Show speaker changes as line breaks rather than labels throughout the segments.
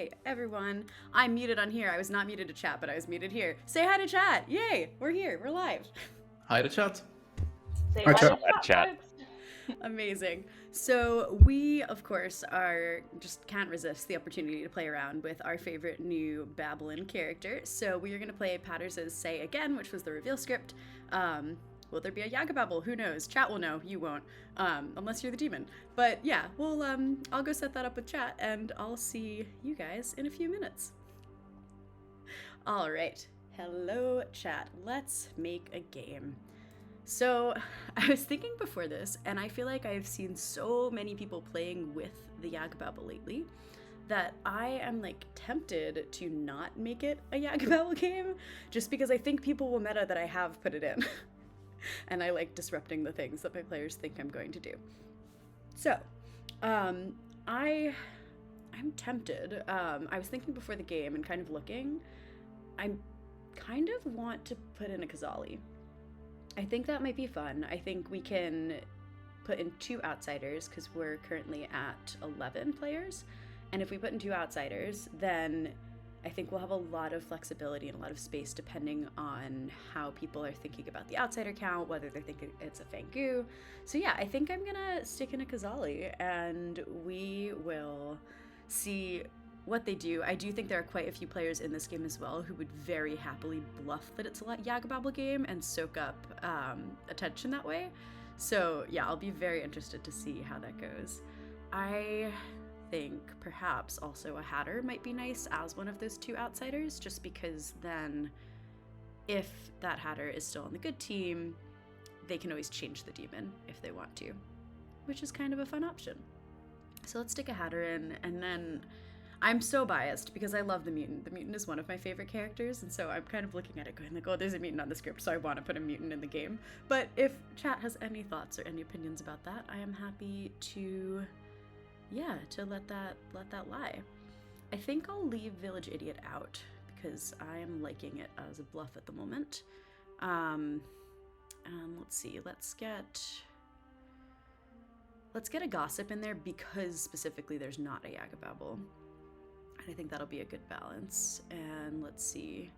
Hi, everyone. I'm muted on here. I was not muted to chat, but I was muted here. Say hi to chat. Yay, we're here. We're live.
Hi to chat.
Say
Hi,
hi
chat.
to chat, folks.
Amazing. So we, of course, just can't resist the opportunity to play around with our favorite new Babylon character. So we are going to play Patters's Say Again, which was the reveal script. Will there be a Yaggababble? Who knows? Chat will know. You won't, unless you're the demon. But yeah, I'll go set that up with chat, and I'll see you guys in a few minutes. All right. Hello, chat. Let's make a game. So I was thinking before this, and I feel like I've seen so many people playing with the Yaggababble lately that I am like tempted to not make it a Yaggababble game, just because I think people will meta that I have put it in. And I like disrupting the things that my players think I'm going to do. So, I'm tempted. I was thinking before the game and kind of looking. I kind of want to put in a kazali. I think that might be fun. I think we can put in 2 outsiders because we're currently at 11 players. And if we put in 2 outsiders, then I think we'll have a lot of flexibility and a lot of space depending on how people are thinking about the outsider count, whether they're thinking it's a Fangu. So yeah, I think I'm gonna stick in a kazali and we will see what they do. I do think there are quite a few players in this game as well who would very happily bluff that it's a Yaggababble game and soak up attention that way. So yeah, I'll be very interested to see how that goes. I think perhaps also a Hatter might be nice as one of those 2 outsiders, just because then if that Hatter is still on the good team, they can always change the demon if they want to, which is kind of a fun option. So let's stick a Hatter in, and then I'm so biased because I love the mutant. The mutant is one of my favorite characters, and so I'm kind of looking at it going like, oh, there's a mutant on the script, so I want to put a mutant in the game. But if chat has any thoughts or any opinions about that, I am happy to let that lie. I think I'll leave Village Idiot out because I am liking it as a bluff at the moment. Let's see, let's get a gossip in there because specifically there's not a Yaggababble. I think that'll be a good balance. And let's see.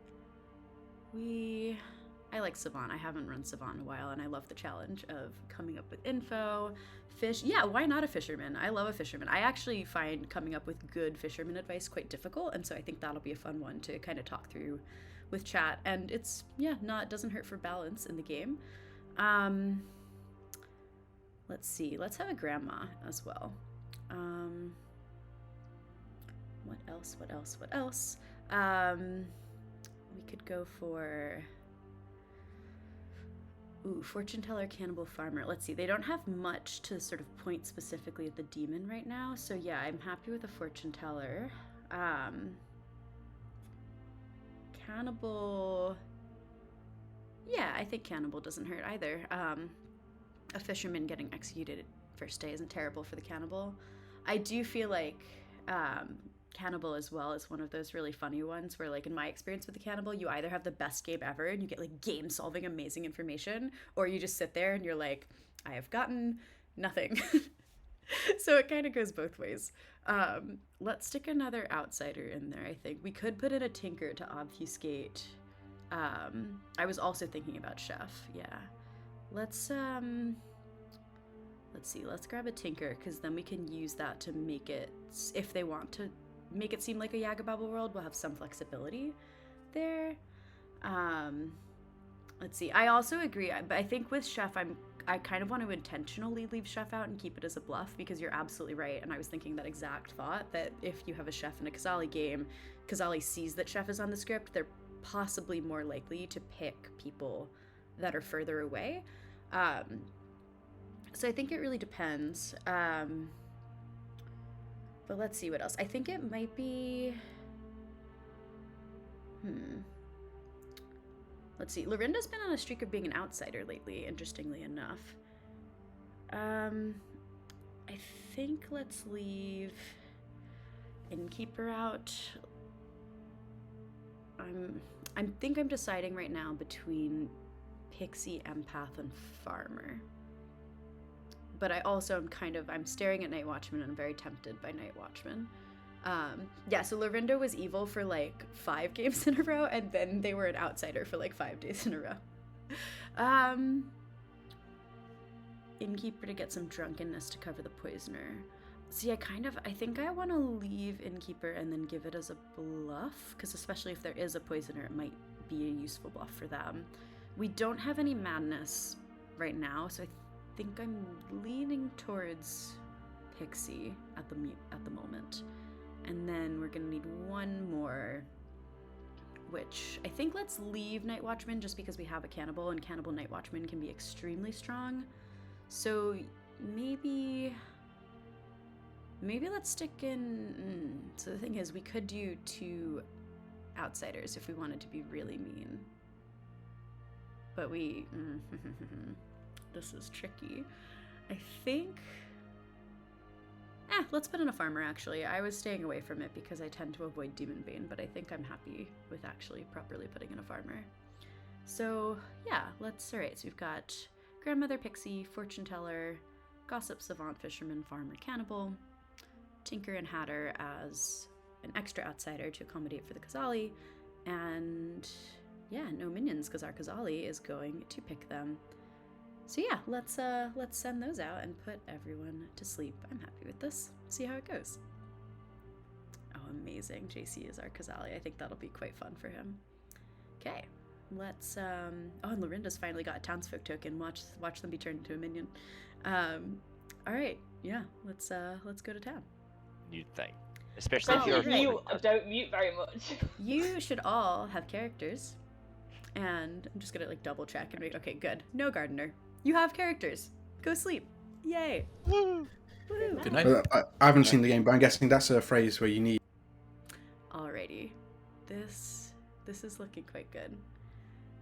I like Savant. I haven't run Savant in a while, and I love the challenge of coming up with info. Fish. Yeah, why not a fisherman? I love a fisherman. I actually find coming up with good fisherman advice quite difficult, and so I think that'll be a fun one to kind of talk through with chat. And it doesn't hurt for balance in the game. Let's see. Let's have a grandma as well. What else? We could go for fortune teller, cannibal, farmer. Let's see. They don't have much to sort of point specifically at the demon right now. So yeah, I'm happy with a fortune teller. Cannibal. Yeah, I think cannibal doesn't hurt either. A fisherman getting executed first day isn't terrible for the cannibal. I do feel like cannibal as well is one of those really funny ones where, like, in my experience with the cannibal, you either have the best game ever and you get like game solving amazing information, or you just sit there and you're like, I have gotten nothing. So it kind of goes both ways. Let's stick another outsider in there. I think we could put in a tinker to obfuscate. I was also thinking about chef. Yeah, let's see, let's grab a tinker, because then we can use that to make it, if they want to make it seem like a Yaggababble world, we'll have some flexibility there. Let's see, I also agree, but I think with chef, I kind of want to intentionally leave chef out and keep it as a bluff, because you're absolutely right, and I was thinking that exact thought, that if you have a chef in a kazali game, kazali sees that chef is on the script, they're possibly more likely to pick people that are further away. So I think it really depends. But let's see what else. I think it might be... Let's see. Lorinda's been on a streak of being an outsider lately, interestingly enough. I think let's leave Innkeeper out. I think I'm deciding right now between Pixie, Empath, and Farmer. But I also am I'm staring at Night Watchman, and I'm very tempted by Night Watchman. Yeah, so Lorinda was evil for like 5 games in a row, and then they were an outsider for like 5 days in a row. Innkeeper to get some drunkenness to cover the poisoner. See, I think I want to leave Innkeeper and then give it as a bluff, because especially if there is a poisoner, it might be a useful bluff for them. We don't have any madness right now, so I think I'm leaning towards Pixie at the moment. And then we're gonna need one more, which I think let's leave Night Watchman just because we have a cannibal, and cannibal Night Watchman can be extremely strong. So maybe let's stick in. So the thing is, we could do 2 outsiders if we wanted to be really mean. But this is tricky. I think. Let's put in a farmer, actually. I was staying away from it because I tend to avoid Demon Bane, but I think I'm happy with actually properly putting in a farmer. So, yeah, alright, so we've got Grandmother Pixie, Fortune Teller, Gossip Savant, Fisherman, Farmer, Cannibal, Tinker and Hatter as an extra outsider to accommodate for the Kazali, and yeah, no minions because our Kazali is going to pick them. So yeah, let's send those out and put everyone to sleep. I'm happy with this. See how it goes. Oh, amazing. JC is our Kazali. I think that'll be quite fun for him. Okay, let's oh, and Lorinda's finally got a townsfolk token. Watch them be turned into a minion. All right, yeah, let's go to town.
You'd think, especially if you're
you don't mute very much.
You should all have characters, and I'm just gonna like double check and make. Okay, good. No gardener. You have characters. Go sleep. Yay.
Woo.
Woo.
Good night.
I haven't seen the game, but I'm guessing that's a phrase where you need.
Alrighty, this is looking quite good.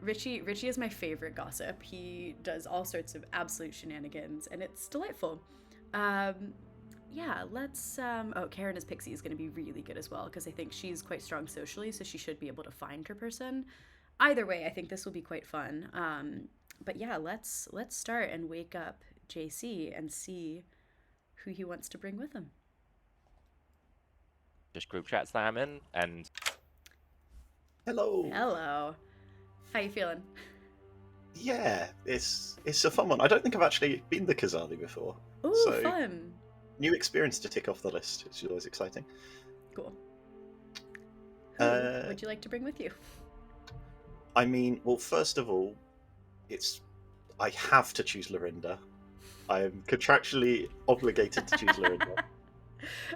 Richie is my favorite gossip. He does all sorts of absolute shenanigans, and it's delightful. Yeah, let's. Oh, Karen as Pixie is going to be really good as well because I think she's quite strong socially, so she should be able to find her person. Either way, I think this will be quite fun. But yeah, let's start and wake up JC and see who he wants to bring with him.
Just group chats that I'm in, and
Hello.
Hello. How you feeling?
Yeah, it's a fun one. I don't think I've actually been the Kazali before.
Ooh,
So-
fun.
New experience to tick off the list, which is always exciting.
Cool. Who would you like to bring with you?
I mean, well, first of all, I have to choose Lorinda. I am contractually obligated to choose Lorinda.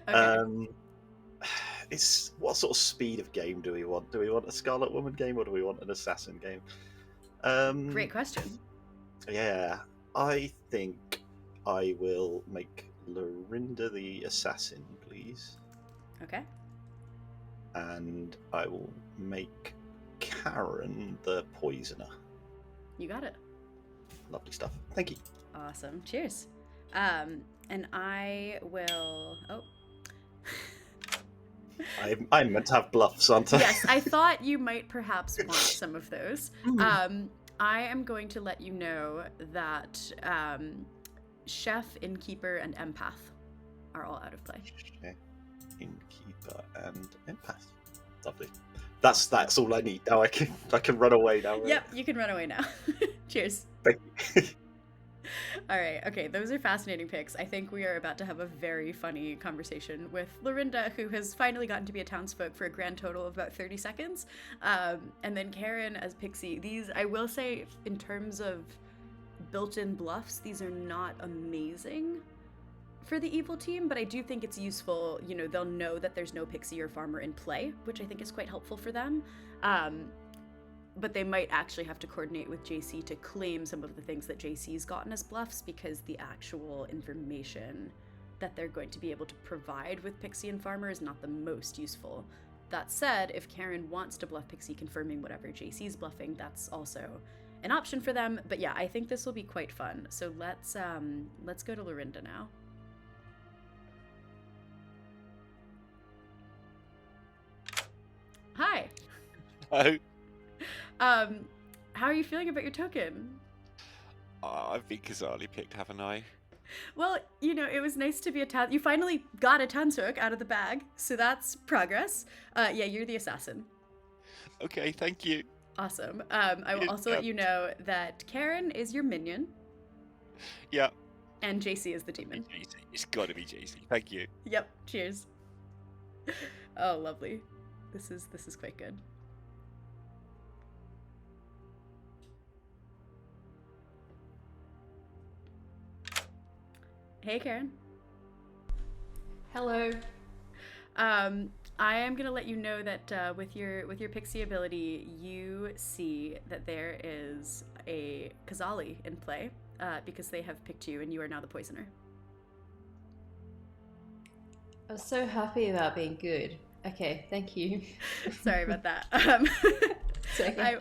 Okay.
It's what sort of speed of game do we want? Do we want a Scarlet Woman game or do we want an Assassin game?
Great question.
Yeah, I think I will make Lorinda the Assassin, please,
Okay.
and I will make Karen the Poisoner.
You got it.
Lovely stuff. Thank you.
Awesome. Cheers. And I will. Oh.
I'm meant to have bluffs, aren't I?
Yes, I thought you might perhaps want some of those. I am going to let you know that Chef, Innkeeper, and Empath are all out of play.
Okay. Innkeeper and Empath. Lovely. That's all I need. Now I can run away now. Right?
Yep, you can run away now. Cheers.
Thank you.
All right, okay, those are fascinating picks. I think we are about to have a very funny conversation with Lorinda, who has finally gotten to be a townsfolk for a grand total of about 30 seconds. And then Karen as Pixie. These, I will say, in terms of built-in bluffs, these are not amazing for the evil team, but I do think it's useful. You know, they'll know that there's no Pixie or Farmer in play, which I think is quite helpful for them. But they might actually have to coordinate with JC to claim some of the things that JC's gotten as bluffs, because the actual information that they're going to be able to provide with Pixie and Farmer is not the most useful. That said, if Karen wants to bluff Pixie confirming whatever JC's bluffing, that's also an option for them. But yeah, I think this will be quite fun. So let's go to Lorinda now. Hi.
oh,
How are you feeling about your token?
I've been Kazali picked, haven't I?
Well, it was nice to be a town. You finally got a townsfolk out of the bag, so that's progress. Yeah, you're the assassin.
Okay, thank you.
Awesome. I will also let you know that Karen is your minion.
Yeah.
And JC is the demon.
JC. It's got to be JC. Thank you.
Yep. Cheers. Oh, lovely. This is quite good. Hey, Karen.
Hello.
I am gonna let you know that with your pixie ability, you see that there is a kazali in play because they have picked you, and you are now the poisoner.
I was so happy about being good. Okay, thank you.
Sorry about that.
It's okay.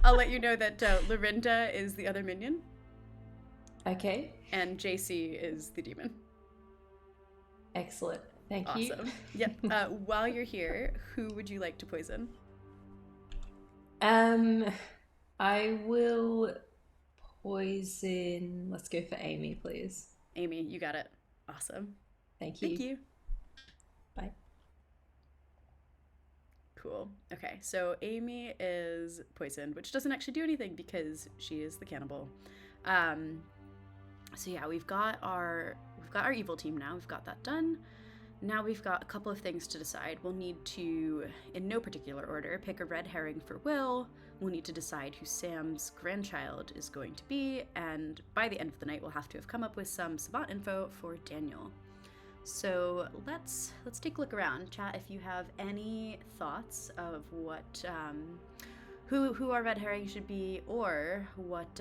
I'll let you know that Lorinda is the other minion.
Okay.
And JC is the demon.
Excellent. Thank you.
Awesome. Yep. While you're here, who would you like to poison?
I will poison. Let's go for Amy, please.
Amy, you got it. Awesome.
Thank you.
Thank you.
Bye.
Cool. Okay, so Amy is poisoned, which doesn't actually do anything because she is the cannibal. So yeah, we've got our evil team now. We've got that done. Now we've got a couple of things to decide. We'll need to, in no particular order, pick a red herring for Will. We'll need to decide who Sam's grandchild is going to be, and by the end of the night, we'll have to have come up with some savant info for Daniel. So let's take a look around. Chat, if you have any thoughts of what who our red herring should be, or what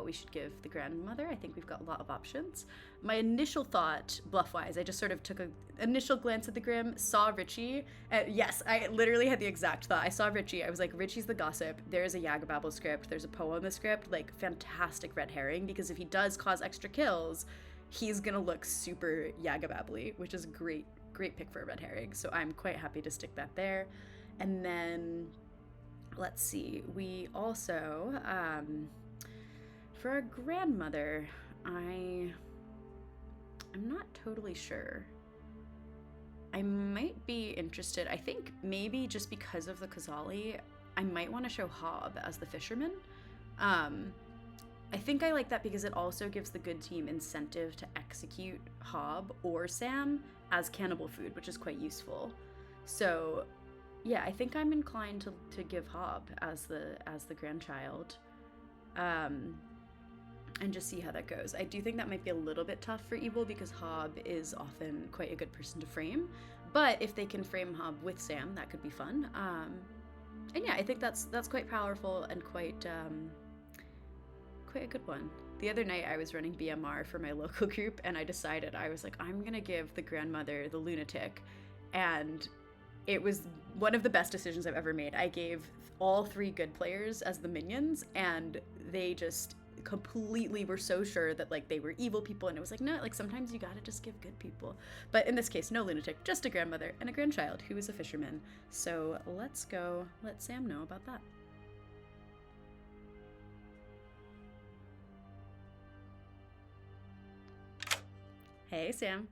we should give the grandmother. I think we've got a lot of options. My initial thought, bluff-wise, I just sort of took an initial glance at the Grim, saw Richie. Yes, I literally had the exact thought. I saw Richie. I was like, Richie's the gossip. There's a Yaggababble script. There's a poem in the script. Like, fantastic red herring, because if he does cause extra kills, he's gonna look super Yaggababble, which is a great pick for a red herring. So I'm quite happy to stick that there. And then let's see, we also, for our grandmother, I'm not totally sure. I might be interested, I think maybe just because of the kazali, I might want to show Hob as the fisherman. I think I like that because it also gives the good team incentive to execute Hob or Sam as cannibal food, which is quite useful. So yeah, I think I'm inclined to give Hob as the grandchild, and just see how that goes. I do think that might be a little bit tough for Evil because Hob is often quite a good person to frame, but if they can frame Hob with Sam, that could be fun. And yeah, I think that's quite powerful and quite a good one. The other night I was running BMR for my local group, and I decided, I was like, I'm gonna give the grandmother the lunatic, and it was one of the best decisions I've ever made. I gave all 3 good players as the minions, and they just completely were so sure that like they were evil people, and it was like, no, like sometimes you gotta just give good people. But in this case, no lunatic, just a grandmother and a grandchild who is a fisherman. So let's go let Sam know about that. Hey, Sam.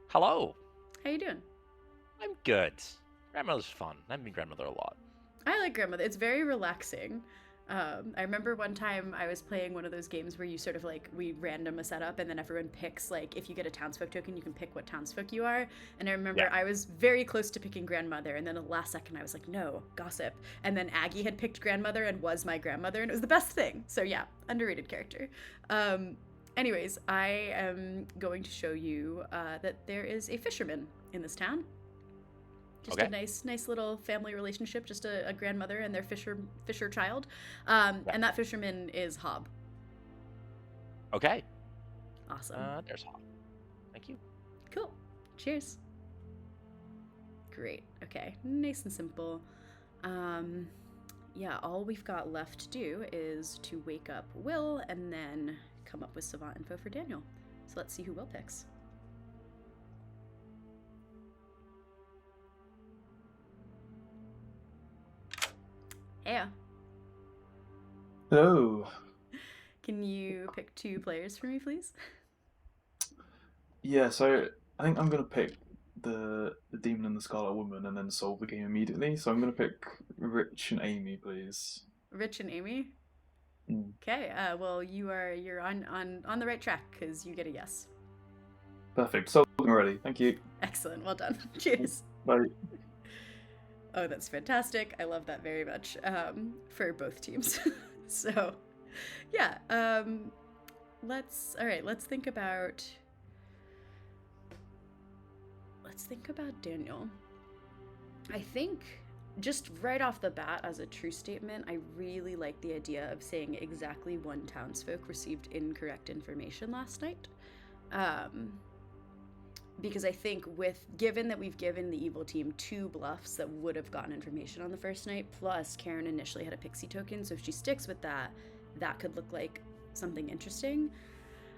Hello.
How you doing?
I'm good. Grandmother's fun. I've been grandmother a lot.
I like grandmother. It's very relaxing. I remember one time I was playing one of those games where you sort of like, we random a setup and then everyone picks, like, if you get a townsfolk token, you can pick what townsfolk you are. And I remember I was very close to picking grandmother, and then at the last second I was like, no, gossip. And then Aggie had picked grandmother and was my grandmother, and it was the best thing. So yeah, underrated character. Anyways, I am going to show you that there is a fisherman in this town. Just a nice little family relationship, just a grandmother and their fisher child. And that fisherman is Hob.
Okay.
Awesome.
There's Hob. Thank you.
Cool. Cheers. Great. Okay. Nice and simple. Yeah, all we've got left to do is to wake up Will and then come up with savant info for Daniel. So let's see who Will picks. Yeah.
Hello.
Can you pick 2 players for me, please?
Yeah, so I think I'm gonna pick the demon and the Scarlet Woman and then solve the game immediately. So I'm gonna pick Rich and Amy, please.
Rich and Amy.
Mm.
Okay. Well, you're on the right track because you get a yes.
Perfect. Solving already. Thank you.
Excellent. Well done. Cheers.
Bye.
Oh, that's fantastic. I love that very much for both teams. So, yeah. Let's think about Daniel. I think just right off the bat, as a true statement, I really like the idea of saying exactly 1 townsfolk received incorrect information last night. Because I think given that we've given the evil team 2 bluffs that would have gotten information on the first night, plus Karen initially had a pixie token, so if she sticks with that, that could look like something interesting.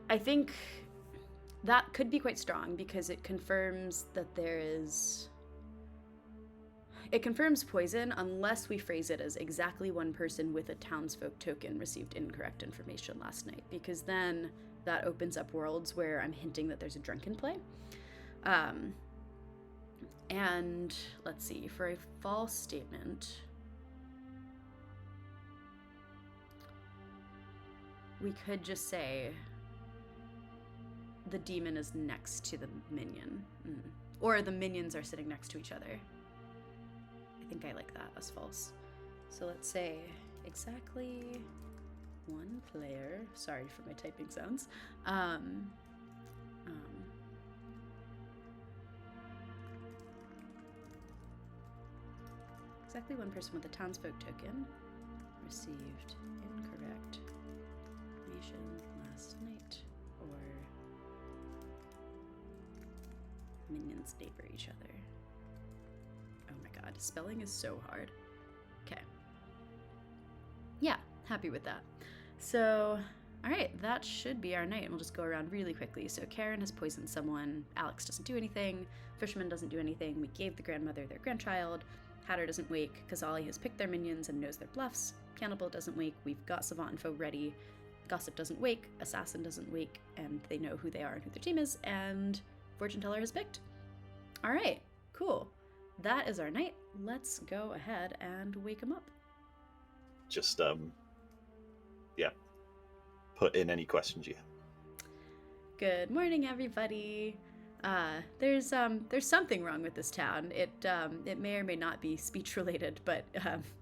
I think that could be quite strong because it confirms that it confirms poison unless we phrase it as exactly 1 person with a townsfolk token received incorrect information last night, because then that opens up worlds where I'm hinting that there's a drunken play. And let's see, for a false statement, we could just say the demon is next to the minion. Or the minions are sitting next to each other. I think I like that as false. So let's say exactly 1 player. Sorry for my typing sounds. Exactly 1 person with a townsfolk token received incorrect information last night, or minions neighbor each other. Oh my god, spelling is so hard. Okay. Yeah, happy with that. So, alright, that should be our night. We'll just go around really quickly. So Karen has poisoned someone, Alex doesn't do anything, Fisherman doesn't do anything, we gave the grandmother their grandchild, Hatter doesn't wake, Kazali has picked their minions and knows their bluffs, Cannibal doesn't wake, we've got Savant Info ready, Gossip doesn't wake, Assassin doesn't wake, and they know who they are and who their team is, and Fortune Teller has picked. Alright, cool. That is our night. Let's go ahead and wake him up.
Just, put in any questions you have.
Good morning, everybody. There's something wrong with this town. It may or may not be speech related, but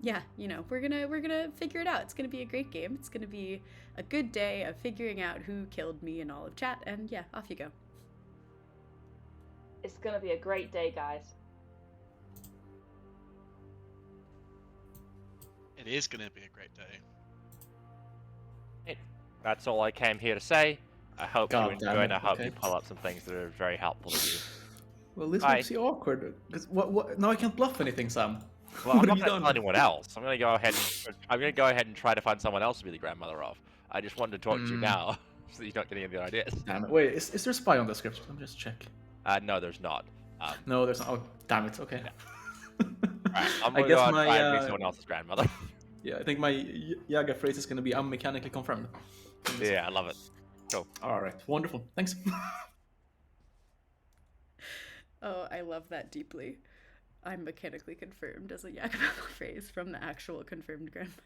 yeah, we're gonna figure it out. It's gonna be a great game. It's gonna be a good day of figuring out who killed me and all of chat. And yeah, off you go.
It's gonna be a great day, guys.
It is gonna be a great day.
That's all I came here to say. I hope
God
you
damn
enjoy,
it,
and I hope
okay.
you pull up some things that are very helpful to you.
Well, this
Bye.
makes it awkward. Cause what? Now I can't bluff anything, Sam.
Well, I'm
What
not
have you
going to tell
done?
anyone else. I'm going to go ahead and try to find someone else to be the grandmother of. I just wanted to talk to you now, so that you don't get any of the ideas.
Damn it. Wait, is there a spy on the script? Let me just check.
No, there's not.
No, there's not. Oh, damn it. Okay.
Right, I'm
I
going to
guess
go and
my,
try and be someone else's grandmother.
Yeah, I think my Yaga phrase is going to be "I'm mechanically confirmed."
Yeah, I love it. Cool.
All right, wonderful. Thanks.
Oh, I love that deeply. I'm mechanically confirmed as a Yaggababble phrase from the actual confirmed grandmother.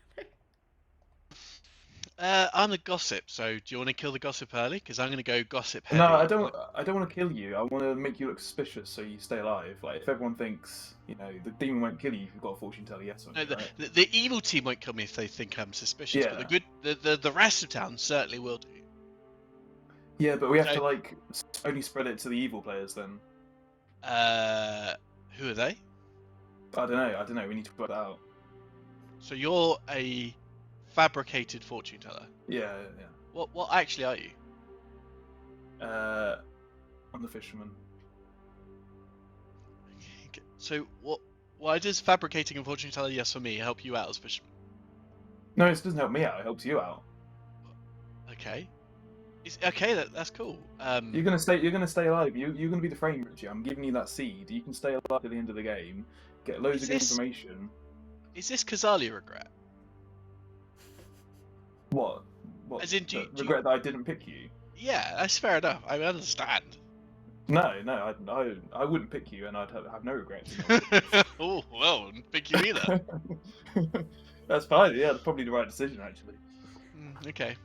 I'm the gossip, so do you want to kill the gossip early? Because I'm going to go gossip heavy.
No, I don't. I don't want to kill you. I want to make you look suspicious so you stay alive. Like if everyone thinks, the demon won't kill you if you've got a fortune teller, yes or no.
No,
Right?
the evil team won't kill me if they think I'm suspicious,
Yeah.
but the rest of town certainly will do.
Yeah, but we have
So-
to like only spread it to the evil players then.
Who are they?
I don't know. We need to work that out.
So you're a fabricated fortune teller.
Yeah.
What actually are you?
I'm the fisherman.
Okay, so why does fabricating a fortune teller, yes for me, help you out as fisherman?
No, it doesn't help me out. It helps you out.
Okay. Okay, that's cool.
You're gonna stay alive. You're gonna be the frame, Richie. I'm giving you that seed. You can stay alive at the end of the game. Get loads of information.
Is this Kazali regret?
What? What?
As in, do you-
regret that I didn't pick you?
Yeah, that's fair enough. I understand.
No, I wouldn't pick you, and I'd have no regrets.
Oh, well, wouldn't pick you either.
That's fine. Yeah, probably the right decision actually.
Okay.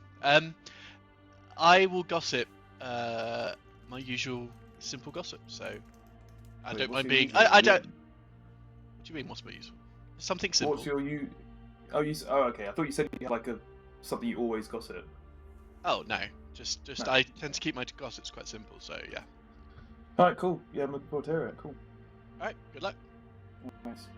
I will gossip. My usual simple gossip. So I
Wait,
don't
what's
mind
your
being.
usual-
I don't. What do you mean? What's my usual? Something simple.
What's your you? Oh, oh, okay. I thought you said you had like something you always gossip.
Oh no, just
No.
I tend to keep my gossips quite simple. So yeah.
All right, cool. Yeah, I'm looking forward to hearing it. Cool.
All right. Good luck.
Nice.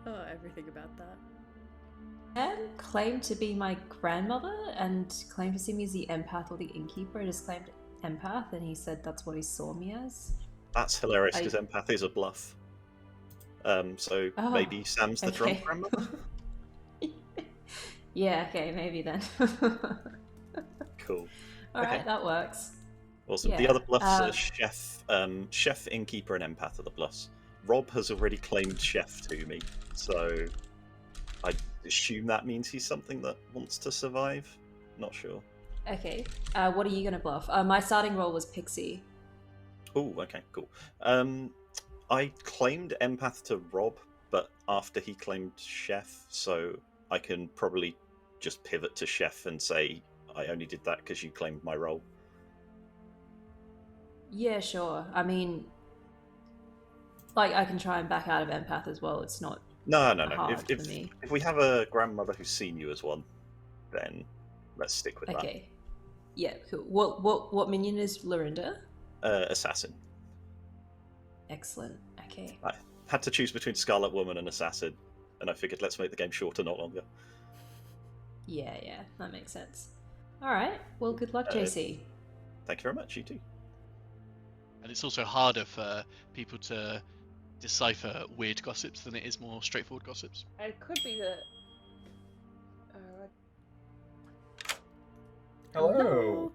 Oh, everything about that.
Sam claimed to be my grandmother and claimed to see me as the empath or the innkeeper. I just claimed empath, and he said that's what he saw me as.
That's hilarious because empath is a bluff. So
Oh,
maybe Sam's the drunk grandmother?
Yeah, okay, maybe then.
Cool.
Alright,
Okay.
that works.
Awesome. The
Yeah,
other bluffs are chef, innkeeper, and empath are the bluffs. Rob has already claimed chef to me, so I assume that means he's something that wants to survive. Not sure.
Okay, what are you gonna bluff? My starting role was Pixie.
Oh, okay, cool. I claimed empath to Rob, but after he claimed chef, so I can probably just pivot to chef and say I only did that because you claimed my role.
Yeah, sure. I mean, like, I can try and back out of empath as well. It's not
No.
hard for me.
If we have a grandmother who's seen you as one, then let's stick with
Okay. Yeah, cool. What minion is Lorinda?
that. Assassin.
Excellent. Okay.
I had to choose between Scarlet Woman and Assassin, and I figured let's make the game shorter, not longer.
Yeah, that makes sense. Alright, well, good luck, JC.
Thank you very much, you too.
And it's also harder for people to decipher weird gossips than it is more straightforward gossips.
It could be that.
Hello.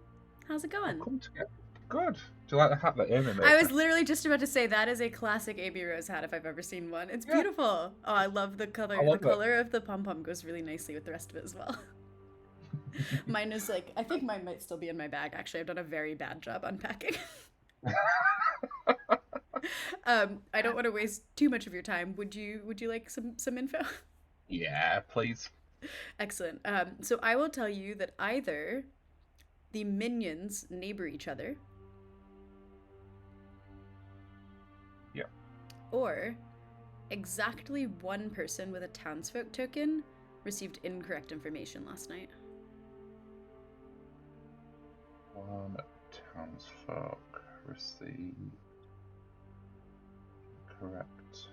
How's it going?
Come together. Good. Do you like the hat that Amy made?
I was literally just about to say that is a classic Amy Rose hat if I've ever seen one. It's beautiful. Oh, I love the color.
I love
The color of the pom pom goes really nicely with the rest of it as well. Mine is like, I think mine might still be in my bag. Actually, I've done a very bad job unpacking. I don't want to waste too much of your time. Would you like some info?
Yeah, please.
Excellent. So I will tell you that either the minions neighbor each other.
Yeah.
Or exactly one person with a townsfolk token received incorrect information last night.
One townsfolk received correct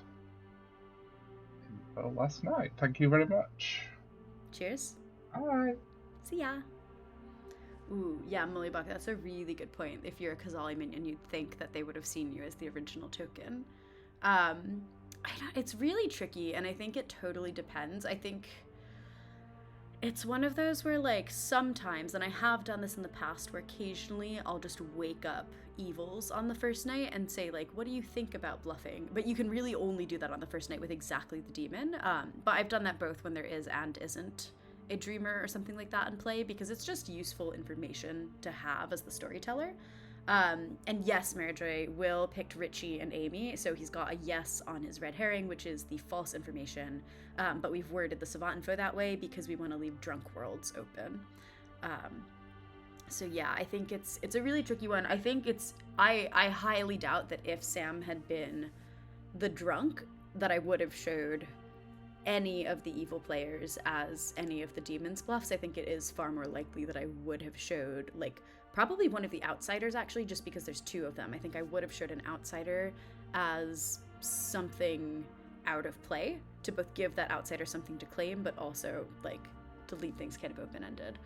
info last night. Thank you very much.
Cheers.
Bye.
See ya. Ooh, yeah, Mullybuck, that's a really good point. If you're a Kazali minion, you'd think that they would have seen you as the original token. It's really tricky, and I think it totally depends. I think it's one of those where, like, sometimes, and I have done this in the past, where occasionally I'll just wake up evils on the first night and say, like, what do you think about bluffing? But you can really only do that on the first night with exactly the demon. But I've done that both when there is and isn't a dreamer or something like that in play, because it's just useful information to have as the storyteller. And yes, Mary Will picked Richie and Amy, so he's got a yes on his red herring, which is the false information, but we've worded the savant info that way because we want to leave drunk worlds open. So yeah, I think it's a really tricky one. I think I highly doubt that if Sam had been the drunk, that I would have showed any of the evil players as any of the demons bluffs. I think it is far more likely that I would have showed, like, probably one of the outsiders, actually, just because there's two of them. I think I would have showed an outsider as something out of play to both give that outsider something to claim, but also, like, to leave things kind of open-ended.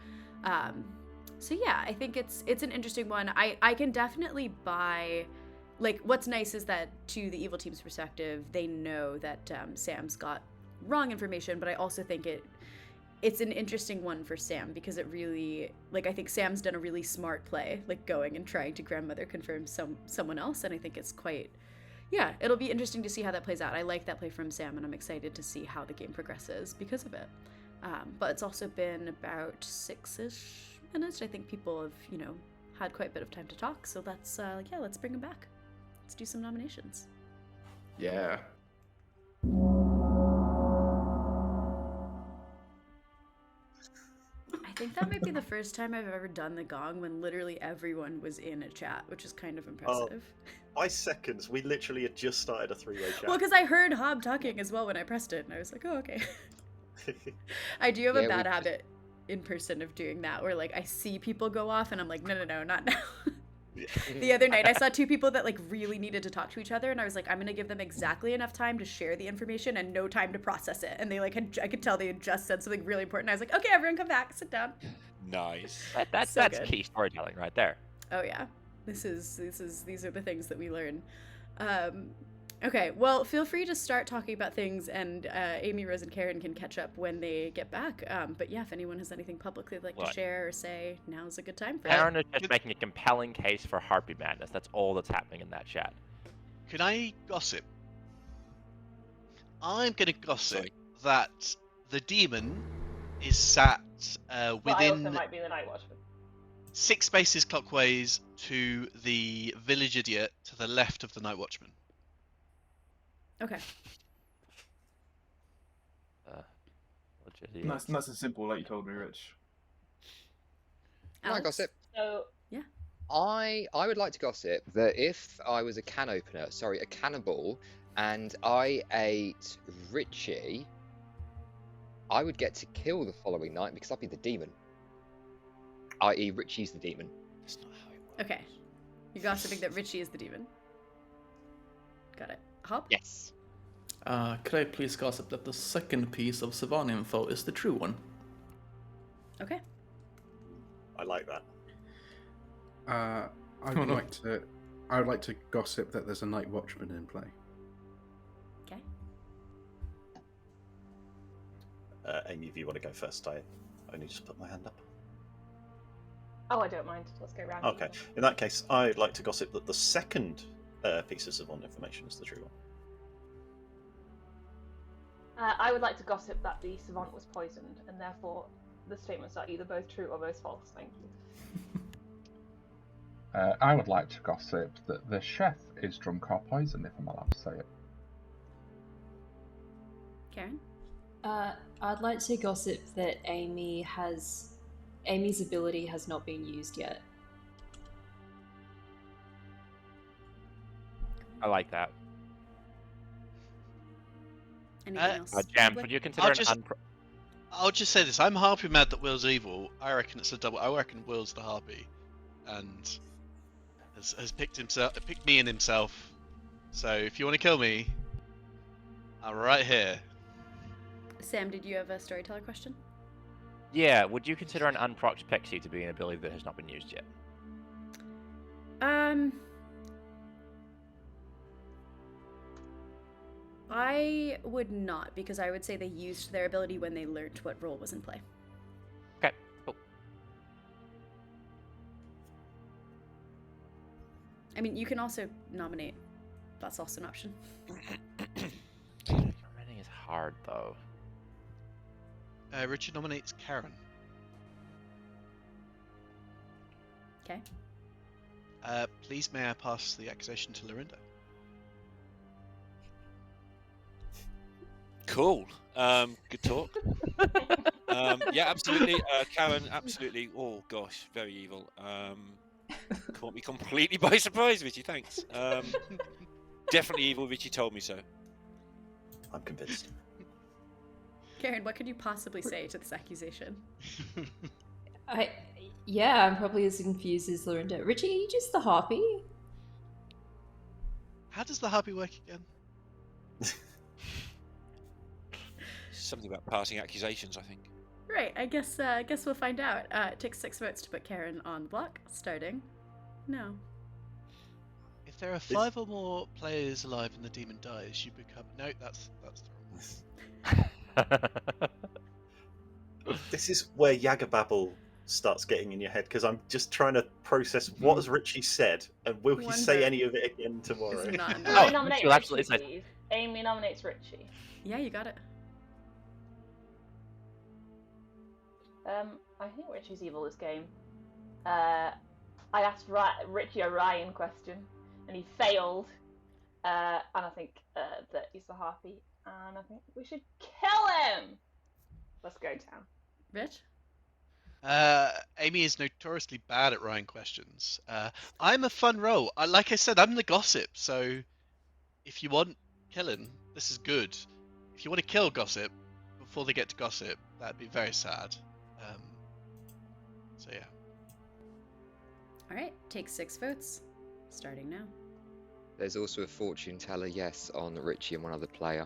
So yeah, I think it's an interesting one. I can definitely buy, like, what's nice is that to the evil team's perspective, they know that Sam's got wrong information, but I also think it's an interesting one for Sam, because it really, like, I think Sam's done a really smart play, like, going and trying to grandmother confirm someone else, and I think it's quite yeah, it'll be interesting to see how that plays out. I like that play from Sam, and I'm excited to see how the game progresses because of it. But it's also been about 6-ish minutes. I think people have, had quite a bit of time to talk. So let's bring them back. Let's do some nominations.
Yeah.
I think that might be the first time I've ever done the gong when literally everyone was in a chat, which is kind of impressive.
By seconds, we literally had just started a three-way chat.
Well, because I heard Hob talking as well when I pressed it, and I was like, oh, okay. I do have a bad habit in person of doing that, where like I see people go off, and I'm like, no, not now. The other night, I saw two people that like really needed to talk to each other, and I was like, I'm gonna give them exactly enough time to share the information and no time to process it. And they like I could tell they had just said something really important. I was like, okay, everyone, come back, sit down.
Nice. That's
good.
key storytelling right there.
Oh yeah, these are the things that we learn. Okay, well, feel free to start talking about things, and Amy, Rose, and Karen can catch up when they get back. But yeah, if anyone has anything public they'd like to share or say, now's a good time for it.
Karen is just making a compelling case for Harpy Madness. That's all that's happening in that chat.
Can I gossip? I'm going to gossip that the demon is sat
But I also
within
might be the Night Watchman.
6 spaces clockways to the village idiot to the left of the Night Watchman.
Okay.
Nice and simple, like you told me, Rich.
Can I gossip?
So
yeah.
I would like to gossip that if I was a cannibal, and I ate Richie, I would get to kill the following night because I'd be the demon. I.e., Richie's the demon.
That's not how it works.
Okay. You're gossiping that Richie is the demon. Got it. Hop?
Yes.
Could I please gossip that the second piece of Savan info is the true one?
Okay.
I like that.
I would like to gossip that there's a Night Watchman in play.
Okay.
Amy, if you want to go first, I only just put my hand up.
Oh, I don't mind. Let's go round.
Okay. In that case, I'd like to gossip that the second piece of Savant information is the true one.
I would like to gossip that the savant was poisoned, and therefore the statements are either both true or both false. Thank you.
I would like to gossip that the chef is drunk or poisoned, if I'm allowed to say it.
Karen?
I'd like to gossip that Amy's ability has not been used yet.
I like that.
Anything else?
Jam, would you consider
I'll just say this. I'm harpy mad that Will's evil. I reckon it's a double. I reckon Will's the harpy, and has picked me and himself. So if you want to kill me, I'm right here.
Sam, did you have a storyteller question?
Yeah, would you consider an unprocced Pixie to be an ability that has not been used yet?
I would not, because I would say they used their ability when they learned what role was in play.
Okay, cool.
I mean, you can also nominate. That's also an option.
Nominating is hard, though.
Richard nominates Karen.
Okay.
Please may I pass the accusation to Lorinda?
Cool. Good talk. Yeah, absolutely. Karen, absolutely. Oh gosh, very evil. Caught me completely by surprise, Richie. Thanks. Definitely evil. Richie told me so.
I'm convinced.
Karen, what could you possibly say to this accusation?
I'm probably as confused as Lorinda. Richie, are you just the harpy?
How does the harpy work again?
Something about passing accusations, I think.
Right, I guess we'll find out. It takes 6 votes to put Karen on the block. Starting now.
If there are 5 or more players alive and the demon dies, you become... No, that's the wrong one.
This is where Yaggababble starts getting in your head because I'm just trying to process what has Richie said and will he say any of it again tomorrow?
It's not
Can
enough.
I nominate
you'll
Richie,
absolutely say-
please? Amy nominates Richie.
Yeah, you got it.
I think Richie's evil this game. I asked Richie a Ryan question, and he failed. And I think that he's the harpy, and I think we should kill him. Let's go down.
Rich?
Amy is notoriously bad at Ryan questions. I'm a fun role. Like I said, I'm the gossip. So if you want killing, this is good. If you want to kill gossip before they get to gossip, that'd be very sad. So yeah.
All right, take 6 votes. Starting now.
There's also a fortune teller yes on Richie and one other player.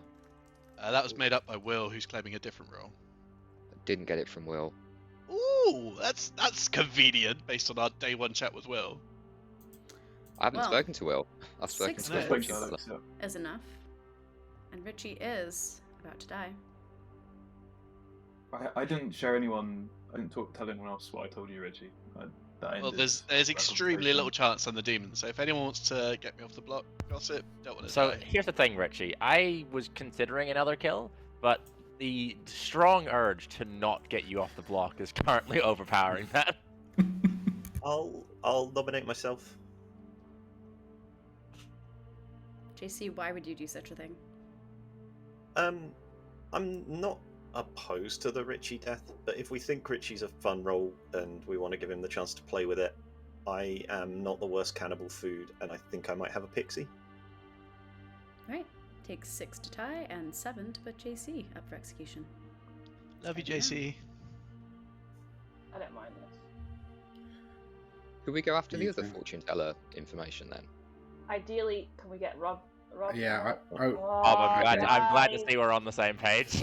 That was made up by Will, who's claiming a different role.
Didn't get it from Will.
Ooh, that's convenient based on our day 1 chat with Will.
I haven't
Well,
spoken to Will. I've spoken
6
to the
Spoke
fortune
to
teller.
Alex, yeah.
is enough. And Richie is about to die.
I didn't share anyone. I didn't tell anyone else what I told you, Richie. That
Well,
ended
there's
that
extremely
conversation.
little chance on the demon. So if anyone wants to get me off the block, gossip, don't want to
So
die.
here's the thing, Richie. I was considering another kill, but the strong urge to not get you off the block is currently overpowering that.
I'll nominate myself.
JC, why would you do such a thing?
I'm not opposed to the Richie death, but if we think Richie's a fun role and we want to give him the chance to play with it, I am not the worst cannibal food, and I think I might have a pixie.
All right, take 6 to tie and 7 to put JC up for execution.
Love you,
Starting now.
JC.
I don't mind this.
Could we go after the other
Okay.
fortune teller information then?
Ideally, can we get Rob?
Yeah,
I'm glad to
nice.
see we're on the same page.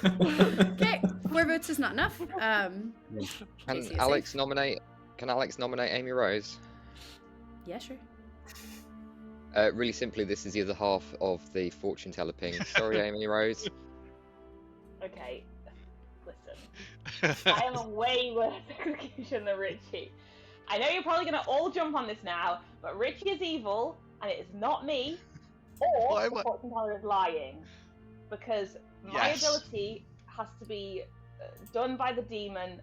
Okay, 4 votes is not enough.
Can
JC is
Alex
safe.
nominate? Can Alex nominate Amy Rose?
Yeah, sure.
Really simply, this is the other half of the fortune teller ping. Sorry, Amy Rose.
Okay, listen. I am a way worse execution than Richie. I know you're probably going to all jump on this now, but Richie is evil, and it is not me, or
Why
the
am I-
fortune teller is lying. Because my
Yes.
ability has to be done by the demon,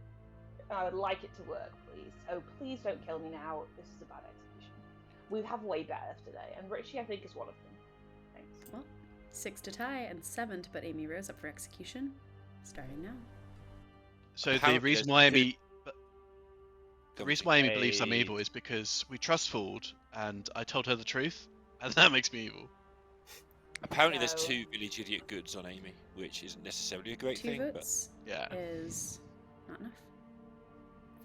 and I would like it to work, please. So please don't kill me now. This is a bad execution. We have way better today, and Richie, I think, is one of them. Thanks.
Well, 6 to tie and 7 to put Amy Rose up for execution. Starting now.
So the
Apparently
reason
there's
why
two-
Amy,
Go
the
on,
reason
please.
why Amy believes I'm evil is because we trust Ford, and I told her the truth, and that makes me evil.
Apparently, there's
So-
2 village idiot goods on Amy, which isn't necessarily a great
2
thing. But
votes
Yeah.
is not enough.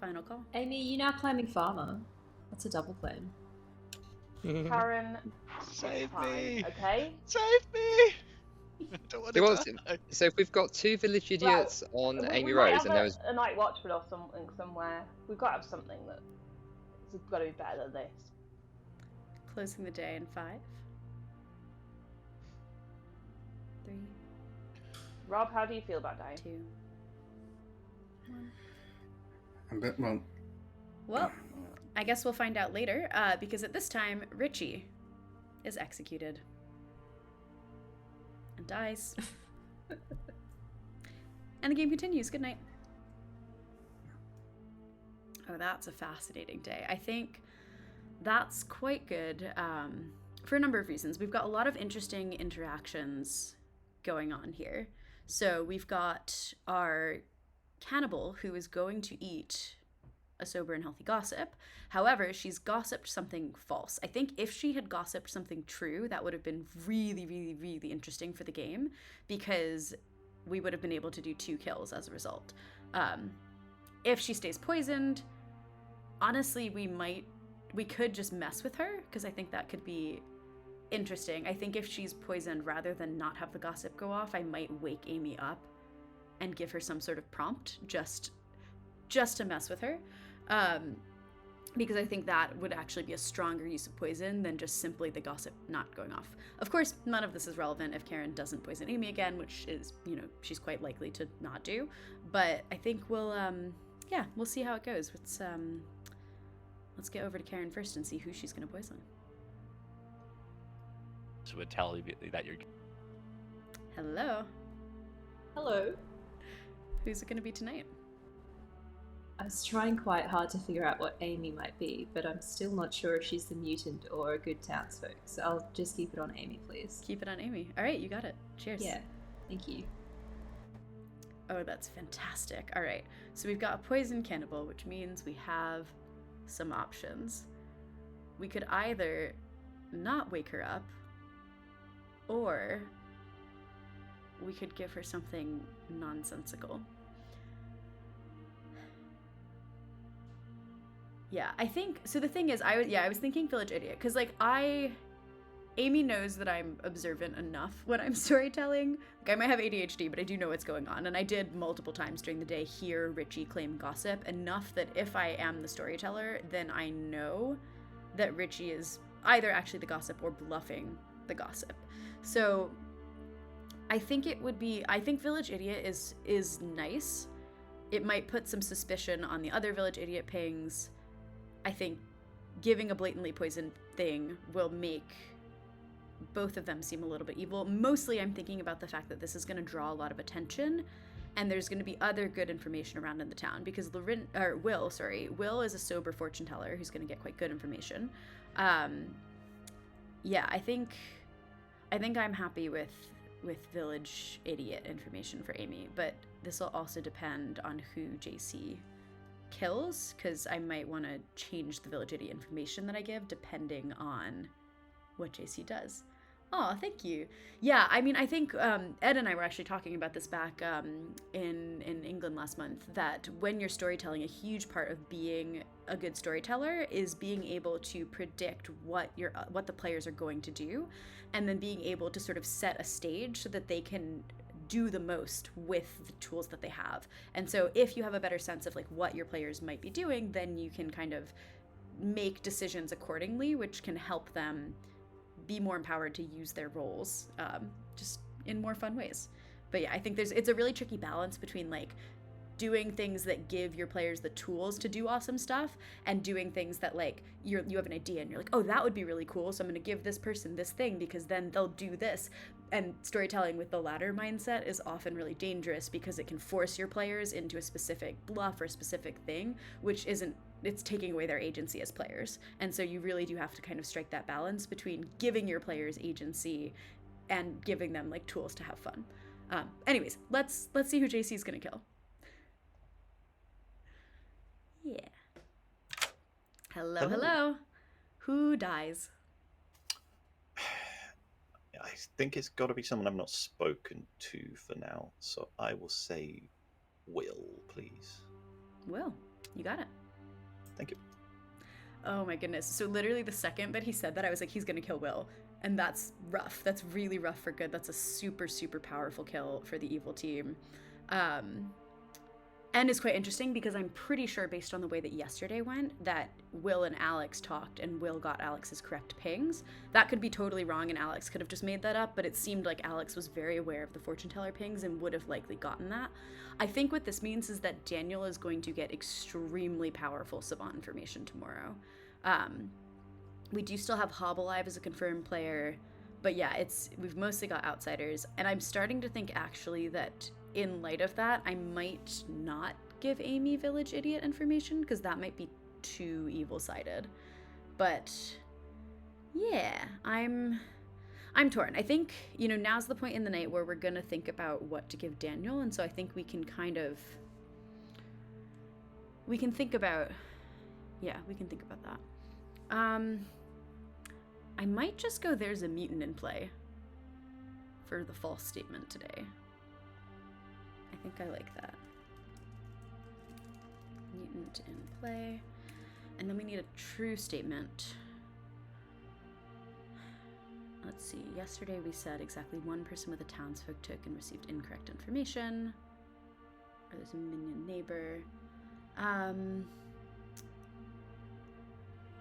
Final call.
Amy, you're now claiming farmer. That's a double claim.
Karen,
Save
fine,
me!
okay?
Save me! I don't want
There
to
was-
die.
So if we've got 2 village idiots on
We
Amy
might
Rose,
have
and there was
a night watchman or something somewhere. We've got to have something that has got to be better than this.
Closing the day in 5, 3,
Rob, how do you feel about dying?
2, 1.
Well,
Well, I guess we'll find out later, because at this time, Richie is executed. And dies. And the game continues. Good night. Oh, that's a fascinating day. I think that's quite good for a number of reasons. We've got a lot of interesting interactions going on here. So we've got our cannibal who is going to eat a sober and healthy gossip. However, she's gossiped something false. I think if she had gossiped something true, that would have been really, really, really interesting for the game, because we would have been able to do 2 kills as a result. If she stays poisoned, honestly, we could just mess with her, because I think that could be interesting. I think if she's poisoned, rather than not have the gossip go off, I might wake Amy up and give her some sort of prompt just to mess with her. Because I think that would actually be a stronger use of poison than just simply the gossip not going off. Of course, none of this is relevant if Karen doesn't poison Amy again, which is, she's quite likely to not do. But I think we'll yeah, we'll see how it goes. Let's get over to Karen first and see who she's gonna poison.
So would tell you that you're.
Hello.
Hello.
Who's it gonna be tonight?
I was trying quite hard to figure out what Amy might be, but I'm still not sure if she's the mutant or a good townsfolk, so I'll just keep it on Amy, please.
Keep it on Amy. All right, you got it. Cheers.
Yeah, thank you.
Oh, that's fantastic. All right, so we've got a poison cannibal, which means we have some options. We could either not wake her up, or we could give her something nonsensical. Yeah, I think, so the thing is, I was thinking Village Idiot, because, like, Amy knows that I'm observant enough when I'm storytelling. Like, I might have ADHD, but I do know what's going on, and I did multiple times during the day hear Richie claim gossip, enough that if I am the storyteller, then I know that Richie is either actually the gossip or bluffing the gossip. So, I think Village Idiot is nice. It might put some suspicion on the other Village Idiot pings. I think giving a blatantly poisoned thing will make both of them seem a little bit evil. Mostly I'm thinking about the fact that this is going to draw a lot of attention, and there's going to be other good information around in the town, because Will is a sober fortune teller who's going to get quite good information. Yeah, I think I'm happy with Village Idiot information for Amy, but this will also depend on who JC kills, because I might want to change the Village Idiot information that I give depending on what JC does. Oh, thank you. Yeah, I mean, I think Ed and I were actually talking about this back in England last month, that when you're storytelling, a huge part of being a good storyteller is being able to predict what the players are going to do, and then being able to sort of set a stage so that they can do the most with the tools that they have. And so if you have a better sense of like what your players might be doing, then you can kind of make decisions accordingly, which can help them be more empowered to use their roles just in more fun ways. But yeah, I think it's a really tricky balance between like doing things that give your players the tools to do awesome stuff, and doing things that like you have an idea and you're like, oh, that would be really cool, so I'm going to give this person this thing because then they'll do this. And storytelling with the latter mindset is often really dangerous, because it can force your players into a specific bluff or a specific thing, which it's taking away their agency as players. And so you really do have to kind of strike that balance between giving your players agency and giving them like tools to have fun. Anyways, let's see who JC is going to kill. Yeah. Hello. Who dies?
I think it's got to be someone I've not spoken to for now, so I will say Will, please.
Will, you got it.
Thank you.
Oh my goodness. So literally the second that he said that, I was like, he's gonna kill Will. And that's rough. That's really rough for good. That's a super, super powerful kill for the evil team. And it's quite interesting because I'm pretty sure, based on the way that yesterday went, that Will and Alex talked and Will got Alex's correct pings. That could be totally wrong and Alex could have just made that up, but it seemed like Alex was very aware of the fortune teller pings and would have likely gotten that. I think what this means is that Daniel is going to get extremely powerful savant information tomorrow. We do still have Hob alive as a confirmed player, but yeah, we've mostly got outsiders, and I'm starting to think actually that in light of that, I might not give Amy Village Idiot information, because that might be too evil-sided. But yeah, I'm torn. I think, now's the point in the night where we're gonna think about what to give Daniel, and so I think we can think about that. I might just go there's a mutant in play for the false statement today. I think I like that. Mutant in play. And then we need a true statement. Let's see. Yesterday we said exactly one person with a townsfolk took and received incorrect information. Or there's a minion neighbor.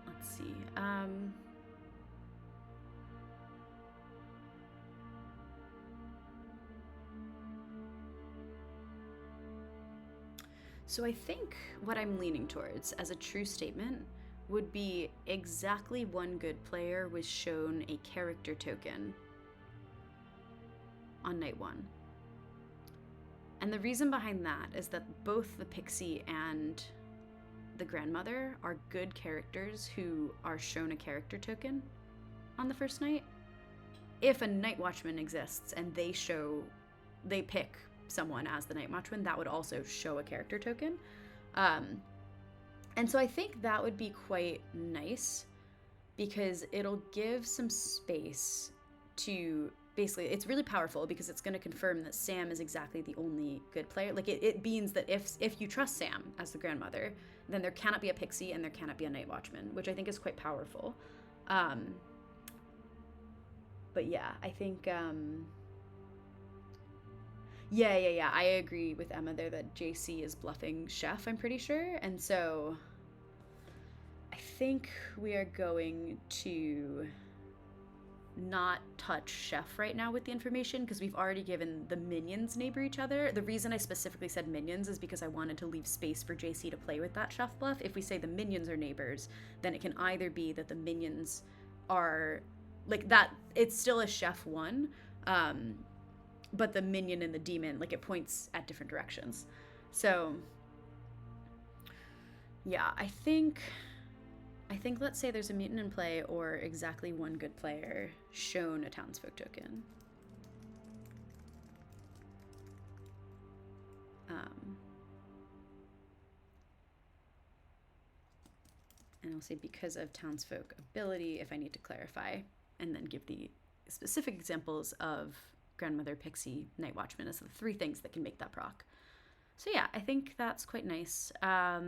Let's see. So I think what I'm leaning towards as a true statement would be exactly one good player was shown a character token on night 1. And the reason behind that is that both the pixie and the grandmother are good characters who are shown a character token on the first night. If a night watchman exists and they pick someone as the night watchman, that would also show a character token. And so I think that would be quite nice because it'll give some space to basically, it's really powerful because it's going to confirm that Sam is exactly the only good player. Like it means that if you trust Sam as the grandmother, then there cannot be a pixie and there cannot be a night watchman, which I think is quite powerful. But yeah, I think yeah, I agree with Emma there that JC is bluffing Chef, I'm pretty sure. And so I think we are going to not touch Chef right now with the information because we've already given the minions neighbor each other. The reason I specifically said minions is because I wanted to leave space for JC to play with that Chef bluff. If we say the minions are neighbors, then it can either be that the minions are like that, it's still a Chef 1, but the minion and the demon, like it points at different directions. So yeah, I think let's say there's a mutant in play or exactly one good player shown a townsfolk token. And I'll say because of townsfolk ability, if I need to clarify, and then give the specific examples of grandmother, pixie, night watchman as the 3 things that can make that proc. So yeah, I think that's quite nice. I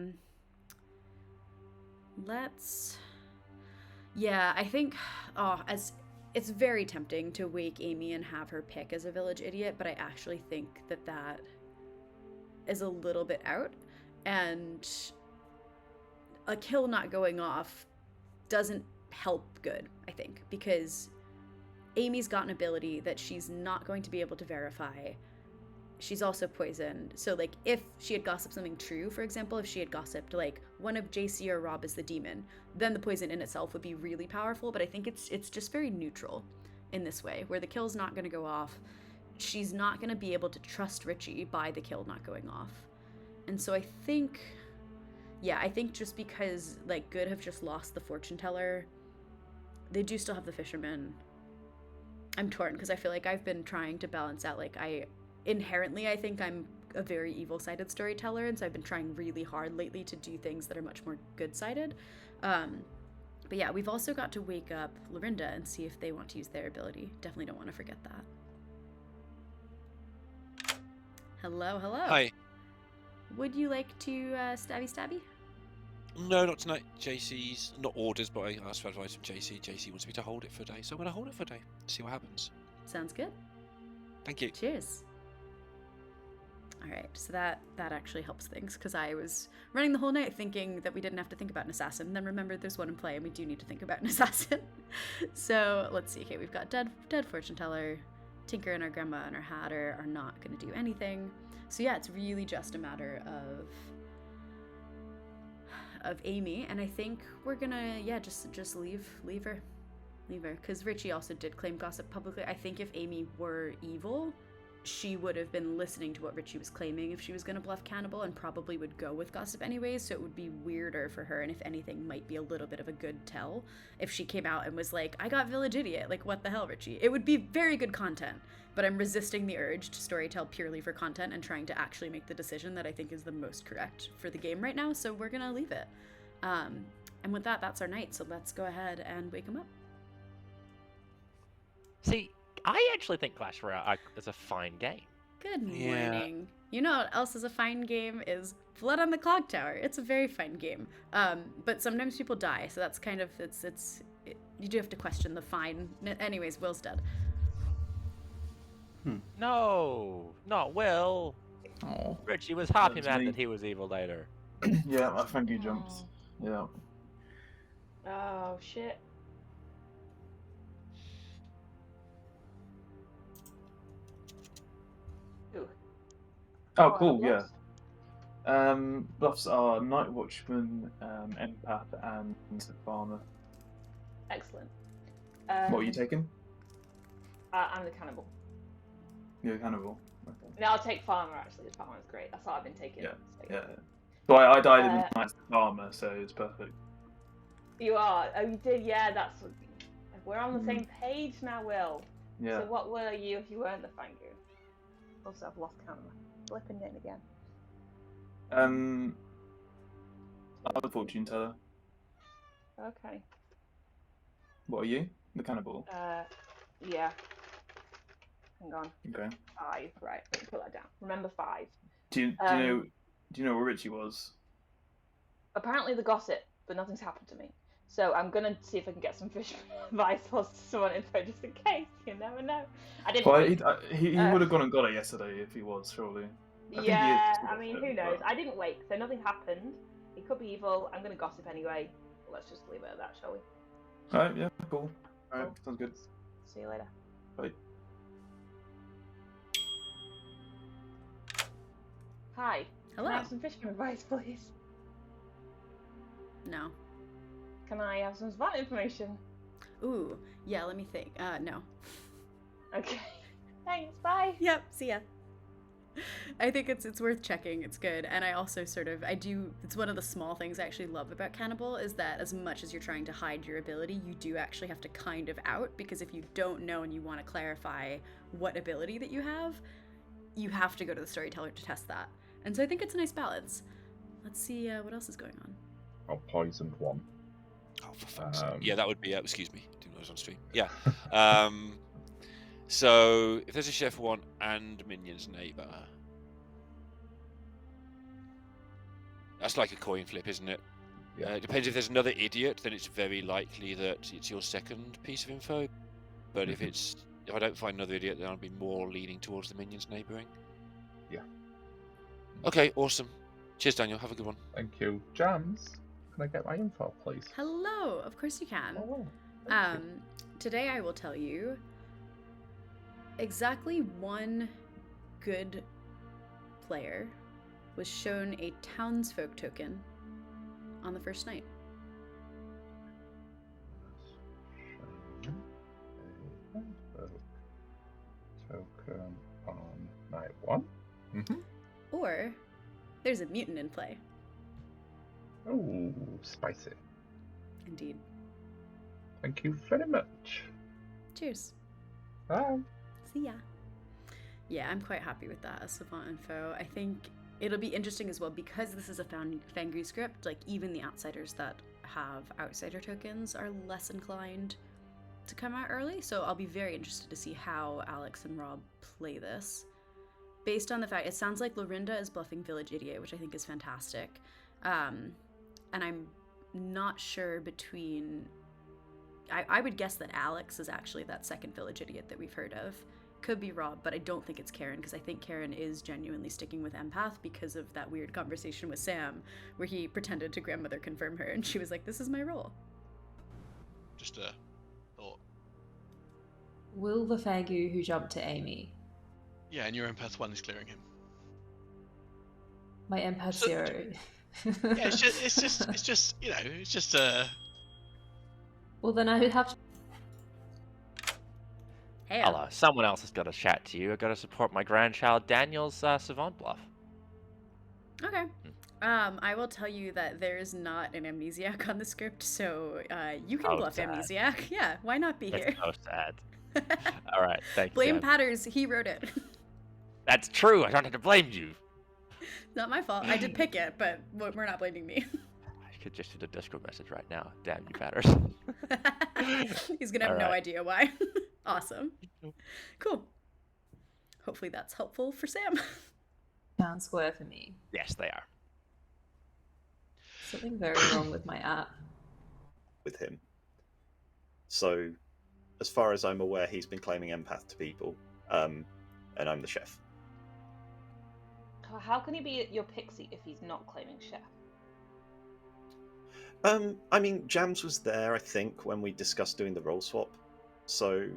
think, as it's very tempting to wake Amy and have her pick as a village idiot, but I actually think that is a little bit out, and a kill not going off doesn't help good, I think, because Amy's got an ability that she's not going to be able to verify. She's also poisoned. So, like, if she had gossiped something true, for example, if she had gossiped, like, one of JC or Rob is the demon, then the poison in itself would be really powerful, but I think it's just very neutral in this way, where the kill's not going to go off. She's not going to be able to trust Richie by the kill not going off. And so I think just because, like, good have just lost the fortune teller, they do still have the fisherman. I'm torn because I feel like I've been trying to balance out, like, I think I'm a very evil-sided storyteller, and so I've been trying really hard lately to do things that are much more good-sided. But yeah, we've also got to wake up Lorinda and see if they want to use their ability. Definitely don't want to forget that. Hello.
Hi.
Would you like to stabby?
No, not tonight. JC's not orders, but I asked for advice from JC. JC wants me to hold it for a day, so I'm going to hold it for a day. See what happens.
Sounds good.
Thank you.
Cheers. All right, so that actually helps things, because I was running the whole night thinking that we didn't have to think about an assassin, then remembered there's one in play and we do need to think about an assassin. So let's see. Okay, we've got dead fortune teller, Tinker and our grandma and our hatter are not going to do anything. So yeah, it's really just a matter of Amy, and I think we're gonna just leave her, because Richie also did claim gossip publicly. I think if Amy were evil, she would have been listening to what Richie was claiming if she was going to bluff Cannibal, and probably would go with gossip anyways, so it would be weirder for her, and if anything might be a little bit of a good tell if she came out and was like, I got village idiot, like, what the hell, Richie? It would be very good content, but I'm resisting the urge to storytell purely for content and trying to actually make the decision that I think is the most correct for the game right now, so we're gonna leave it. And with that, that's our night, so let's go ahead and wake him up.
See, I actually think Clash Royale is a fine game.
Good morning. You know what else is a fine game is Blood on the Clocktower. It's a very fine game. But sometimes people die, so that's kind of, you do have to question the fine. Anyways, Will's dead.
No, not Will.
Oh.
Richie was happy
That's
mad
me.
that he was evil later.
Yeah, I think he jumped. Yeah.
Oh shit.
Oh, cool. Yeah. Buffs are Night Watchman, Empath, and Farmer.
Excellent.
What are you taking?
I'm the cannibal.
You're Cannibal. Okay.
No, I'll take farmer actually. The farmer's great. That's what I've been taking.
Yeah.
So,
Yeah. So I died in the night as the Farmer, so it's perfect.
You are. Oh, you did. Yeah, that's. We're on the same page now, Will.
Yeah.
So what were you if you weren't the Fangu? Also, I've lost count of my flipping name again.
I'm the Fortune Teller.
Okay.
What are you? The Cannibal.
Yeah. Hang on.
Okay.
5. Right. Let me put that down. Remember 5.
Do you know where Richie was?
Apparently the gossip, but nothing's happened to me. So I'm gonna see if I can get some fish advice or someone info just in case. You never know. I didn't.
Well, he would have gone and got it yesterday if he was, surely.
I mean, who knows? I didn't wake, so nothing happened. It could be evil. I'm gonna gossip anyway. Let's just leave it at that, shall we?
Alright, yeah, cool. Alright, sounds good.
See you later.
Bye.
Hi.
Hello.
Can I have some fishing advice, please?
No.
Can I have some spot information?
Ooh, yeah, let me think. No.
Okay. Thanks, bye.
Yep, see ya. I think it's worth checking. It's good. And I also it's one of the small things I actually love about Cannibal is that as much as you're trying to hide your ability, you do actually have to kind of out, because if you don't know and you want to clarify what ability that you have to go to the storyteller to test that. And so I think it's a nice balance. Let's see what else is going on.
Oh, poisoned one.
Oh, for fuck's sake. Yeah, that would be, excuse me, didn't know I was on stream. Yeah. So, if there's a chef 1 and minion's neighbour, that's like a coin flip, isn't it?
Yeah.
It depends if there's another idiot, then it's very likely that it's your second piece of info. But if I don't find another idiot, then I'll be more leaning towards the minions neighbouring.
Yeah.
Okay, awesome. Cheers, Daniel. Have a good one.
Thank you. Jams, can I get my info, please?
Hello, of course you can.
Oh, thank you.
Today I will tell you exactly one good player was shown a townsfolk token on the first night.
Token on night 1.
Or there's a mutant in play.
Oh, spicy.
Indeed.
Thank you very much.
Cheers.
Bye.
See ya. Yeah, I'm quite happy with that as savant info. I think it'll be interesting as well because this is a Fangry script. Like, even the outsiders that have outsider tokens are less inclined to come out early. So I'll be very interested to see how Alex and Rob play this. Based on the fact, it sounds like Lorinda is bluffing Village Idiot, which I think is fantastic. And I'm not sure between... I would guess that Alex is actually that second Village Idiot that we've heard of. Could be Rob, but I don't think it's Karen, because I think Karen is genuinely sticking with Empath because of that weird conversation with Sam where he pretended to grandmother confirm her and she was like, this is my role.
Just a thought.
Will the Fangu who jumped to Amy?
Yeah, and your empath 1 is clearing him.
My empath 0.
Yeah, it's just you know, it's just
Well, then I would have to...
Hey,
Hello, someone else has got to chat to you. I've got to support my grandchild Daniel's savant bluff.
Okay. I will tell you that there is not an amnesiac on the script, so you can bluff
sad.
amnesiac. Yeah, why not be here?
That's so sad. All right, thank you.
Blame
Dan.
Patters, he wrote it.
That's true. I don't have to blame you.
Not my fault. I did pick it, but we're not blaming me.
I could just do the Discord message right now. Damn you, Patters.
He's gonna have
All
no
right.
idea why. Awesome. Cool. Hopefully that's helpful for Sam.
Sounds square for me.
Yes, they are.
Something very wrong with my app.
With him. So, as far as I'm aware, he's been claiming empath to people, and I'm the chef.
How can he be your pixie if he's not claiming chef?
I mean, Jams was there, I think, when we discussed doing the role swap. So,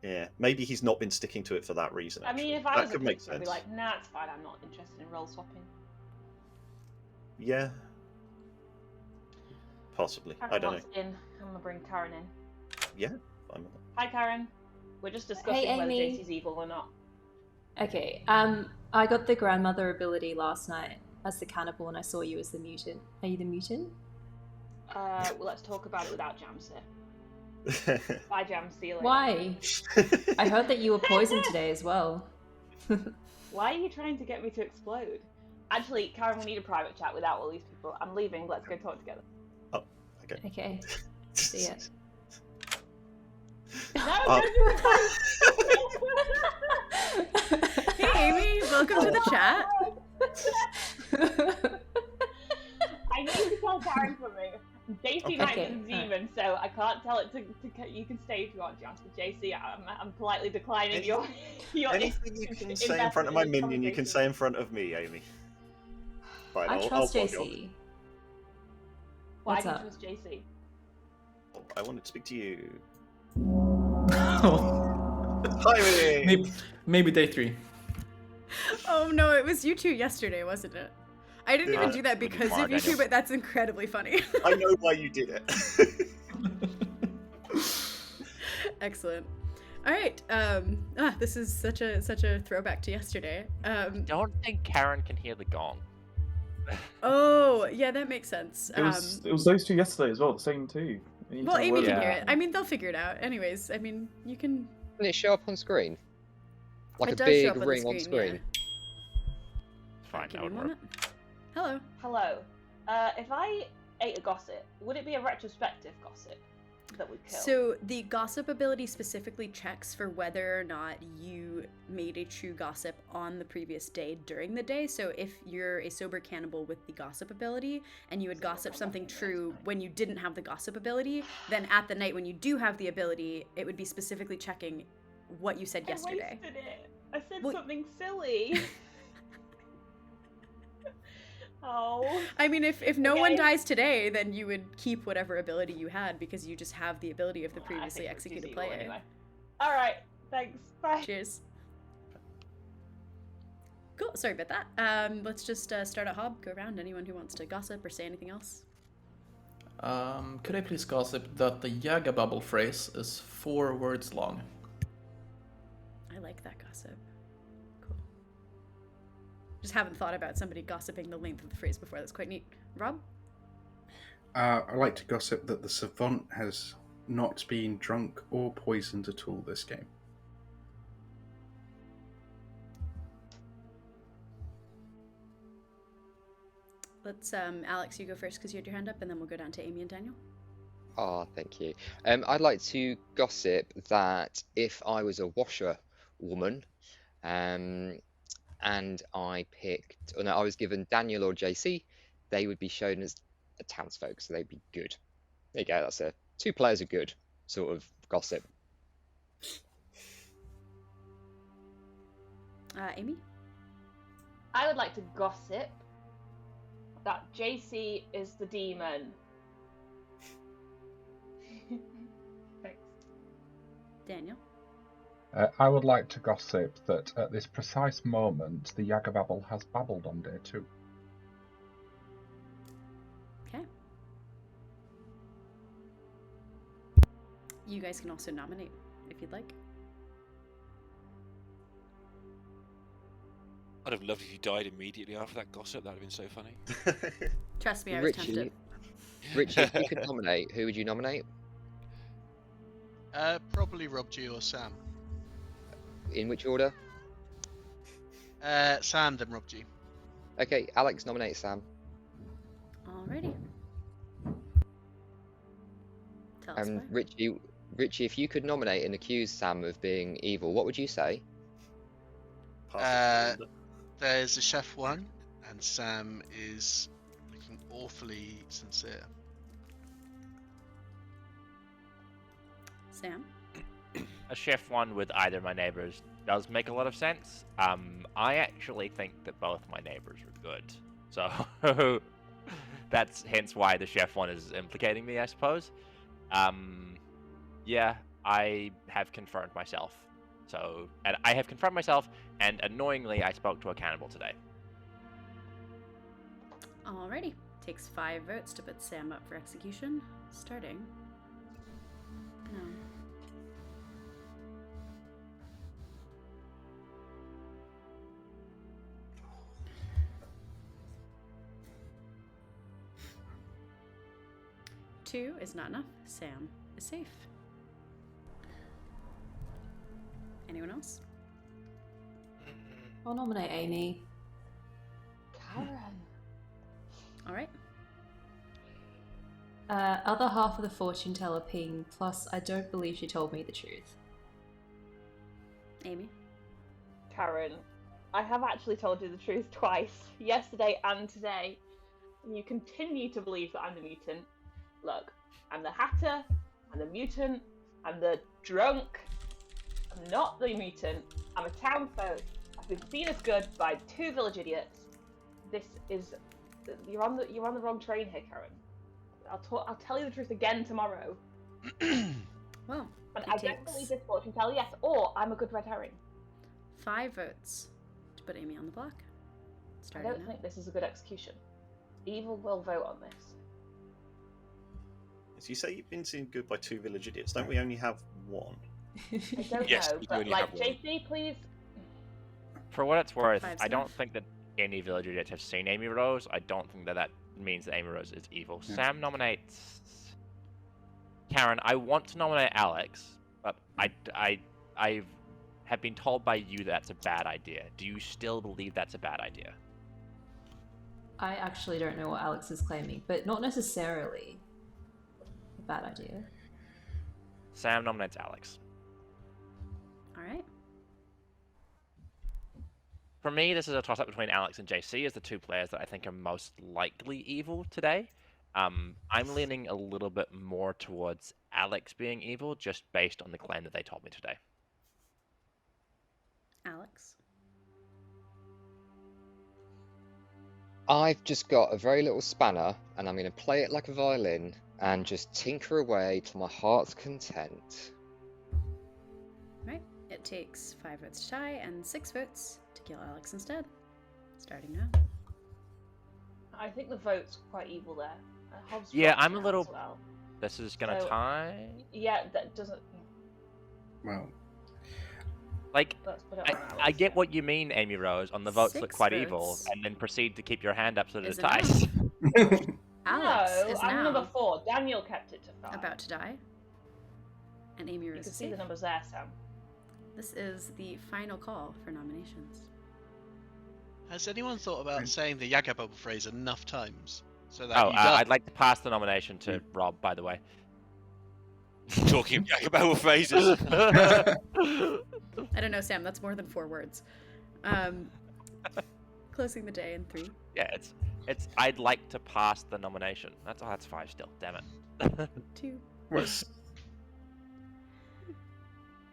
Yeah, maybe he's not been sticking to it for that reason.
I mean,
actually.
if I
that
was a
could make
picture, I'd be
sense.
like, nah, it's fine. I'm not interested in role swapping.
Yeah. Possibly. I don't know.
I'm gonna bring Karen in.
Yeah. I'm...
Hi, Karen. We're just discussing whether
Amy.
JC's evil or not.
Okay, I got the grandmother ability last night as the cannibal, and I saw you as the mutant. Are you the mutant?
Well, let's talk about it without Jams here. Bye, Jams. See you later.
Why? I heard that you were poisoned today as well.
Why are you trying to get me to explode? Actually, Karen, we need a private chat without all these people. I'm leaving. Let's go talk together.
Oh, okay.
Okay. See ya.
No,
Hey, Amy, welcome to the chat.
I need to tell Karen something. JC might
Okay,
be a demon, so I can't tell it to. You can stay if you want, Jams. But JC, I'm politely declining your.
Anything you can say in front of my minion, you can say in front of me, Amy. Fine,
I trust
log off.
JC.
Why
What's
do you
up?
trust JC?
I wanted to speak to you.
Hi, maybe day 3.
Oh no, it was you two yesterday, wasn't it? I didn't even do that because of you two, but that's incredibly funny.
I know why you did it.
Excellent. All right. This is such a throwback to yesterday.
Don't think Karen can hear the gong.
Oh, yeah, that makes sense.
It was those two yesterday as well, the same two.
Well, Amy can hear it. I mean, they'll figure it out. Anyways, I mean, you can.
Doesn't it show up on screen? Like
It
a
does show
big
up on the
ring on
screen,
screen.
Fine,
Give
that
me
would
a
work.
moment. Hello.
Hello. If I ate a gossip, would it be a retrospective gossip that would kill?
So the gossip ability specifically checks for whether or not you made a true gossip on the previous day during the day. So if you're a sober cannibal with the gossip ability and you had gossiped something true when you didn't have the gossip ability, then at the night when you do have the ability, it would be specifically checking what you said yesterday.
I wasted it. I said
Well-
something silly. Oh.
I mean, if no one
Okay.
dies today, then you would keep whatever ability you had because you just have the ability of the previously executed player.
Anyway. All right. Thanks. Bye.
Cheers. Cool. Sorry about that. Let's just start at Hob. Go around. Anyone who wants to gossip or say anything else.
Could I please gossip that the Yaggababble phrase is 4 words long?
I like that gossip. Cool. Just haven't thought about somebody gossiping the length of the phrase before. That's quite neat. Rob?
I like to gossip that the savant has not been drunk or poisoned at all this game.
Let's, Alex, you go first because you had your hand up, and then we'll go down to Amy and Daniel.
Ah, thank you. I'd like to gossip that if I was a washer woman, and I picked, or no, I was given Daniel or JC, they would be shown as a townsfolk, so they'd be good. There you go. That's a 2 players are good sort of gossip.
Amy?
I would like to gossip that JC is the demon. Thanks.
Daniel?
I would like to gossip that at this precise moment, the Yaggababble has babbled on day 2.
Okay. You guys can also nominate if you'd like.
I'd have loved if you died immediately after that gossip. That'd have been so funny.
Trust me, I was tempted.
Richie, if you could nominate, who would you nominate?
Probably Rob G or Sam.
In which order?
Sam, then Rob G.
Okay, Alex, nominate Sam.
Alrighty. Tell us why.
Richie, if you could nominate and accuse Sam of being evil, what would you say?
There's a chef 1, and Sam is looking awfully sincere.
Sam?
A chef 1 with either of my neighbors does make a lot of sense. I actually think that both my neighbors are good. So that's hence why the chef 1 is implicating me, I suppose. Yeah, I have confirmed myself. So, and I have confirmed myself, and annoyingly, I spoke to a cannibal today.
Alrighty. Takes 5 votes to put Sam up for execution. Starting. No. Two is not enough. Sam is safe. Anyone else?
I'll nominate Amy.
Karen.
All right.
Other half of the fortune teller ping, plus I don't believe she told me the truth.
Amy?
Karen, I have actually told you the truth twice, yesterday and today. And you continue to believe that I'm the mutant. Look, I'm the Hatter, I'm the mutant, I'm the drunk. I'm not the mutant, I'm a town folk. I've been seen as good by 2 village idiots. This is... You're on the wrong train here, Karen. I'll tell you the truth again tomorrow.
Well,
and I don't believe this fortune teller, yes, or I'm a good red herring.
5 votes to put Amy on the block.
I don't think this is a good execution. Evil will vote on this.
As you say, you've been seen good by 2 village idiots. Don't we only have 1?
I don't
Yes,
know,
we
but
only
like,
have one.
JC, please.
For what it's worth,
5's
I don't
enough.
think that any village idiots have seen Amy Rose. I don't think that means that Amy Rose is evil.
Yeah.
Sam nominates Karen. I want to nominate Alex, but I have been told by you that that's a bad idea. Do you still believe that's a bad idea?
I actually don't know what Alex is claiming, but not necessarily a bad idea.
Sam nominates Alex.
All right.
For me, this is a toss-up between Alex and JC as the 2 players that I think are most likely evil today. I'm leaning a little bit more towards Alex being evil, just based on the claim that they told me today.
Alex?
I've just got a very little spanner, and I'm going to play it like a violin and just tinker away to my heart's content.
Right. It takes 5 votes to tie and 6 votes to kill Alex instead. Starting now.
I think the vote's quite evil there. Hobbs
Yeah,
votes
I'm a
now
little...
as well.
This is going to
So-
tie...
Yeah, that doesn't...
Well,
Like,
Let's put it on Alex.
I get what you mean, Amy Rose, on the votes look
6
quite evil,
votes.
and then proceed to keep your hand up so that
Is
it ties.
Alex
No,
is
I'm
now
number 4. Daniel kept it to 5.
about to die. And Amy
You
Rose
can
is
see
safe.
the numbers there, Sam.
This is the final call for nominations.
Has anyone thought about saying the Yaggababble phrase enough times so that
Oh,
you don't...
I'd like to pass the nomination to Rob, by the way.
Talking of Yaggababble phrases.
I don't know, Sam, that's more than 4 words. Closing the day in 3.
Yeah, it's. I'd like to pass the nomination. That's 5 still. Damn it.
2.
what's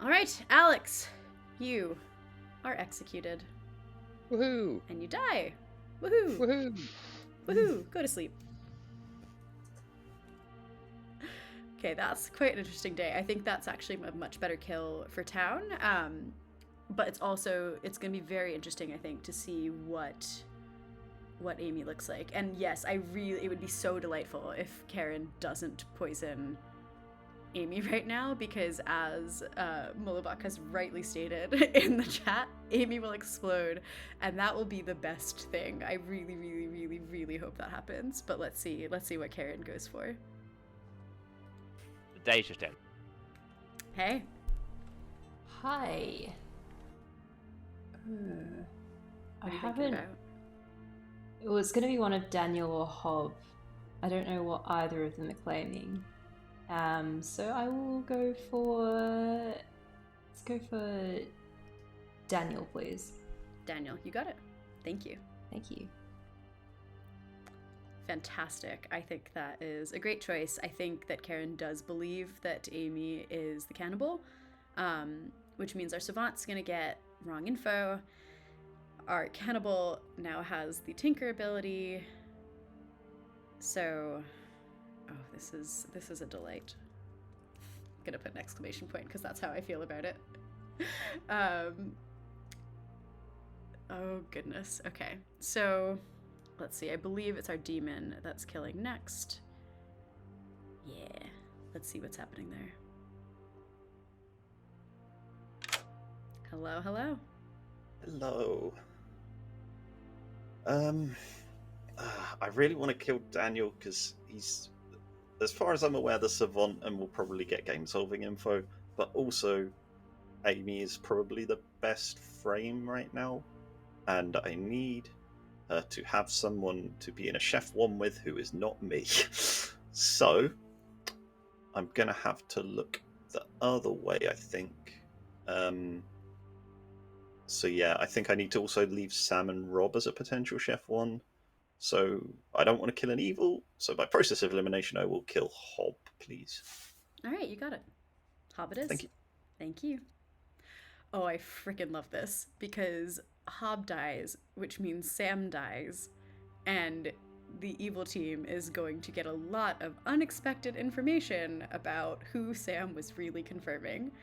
All right, Alex, you are executed.
Woohoo!
And you die. Woohoo!
Woohoo!
Woohoo! Go to sleep. Okay, that's quite an interesting day. I think that's actually a much better kill for town. But it's going to be very interesting, I think, to see what Amy looks like. And yes, it would be so delightful if Karen doesn't poison Amy right now, because as Mullabak has rightly stated in the chat, Amy will explode, and that will be the best thing. I really, really, really, really hope that happens. But let's see what Karen goes for.
The day's just in.
Hey.
Hi. I
What are you thinking
haven't.
about?
It was going to be one of Daniel or Hob. I don't know what either of them are claiming. So I will go for... Let's go for Daniel, please.
Daniel, you got it. Thank you.
Thank you.
Fantastic. I think that is a great choice. I think that Karen does believe that Amy is the cannibal, which means our savant's going to get wrong info. Our cannibal now has the tinker ability. So, oh, this is a delight. gonna put an exclamation point because that's how I feel about it. Oh goodness. Okay, so let's see. I believe it's our demon that's killing next. Yeah. Let's see what's happening there. Hello, hello.
Hello. I really want to kill Daniel because he's, as far as I'm aware, the savant and will probably get game solving info, but also Amy is probably the best frame right now, and I need her to have someone to be in a Chef 1 with who is not me. So I'm gonna have to look the other way, I think. So yeah, I think I need to also leave Sam and Rob as a potential Chef 1. So I don't want to kill an evil. So by process of elimination, I will kill Hob, please.
All right, you got it. Hob it is.
Thank you.
Thank you. Oh, I freaking love this because Hob dies, which means Sam dies, and the evil team is going to get a lot of unexpected information about who Sam was really confirming.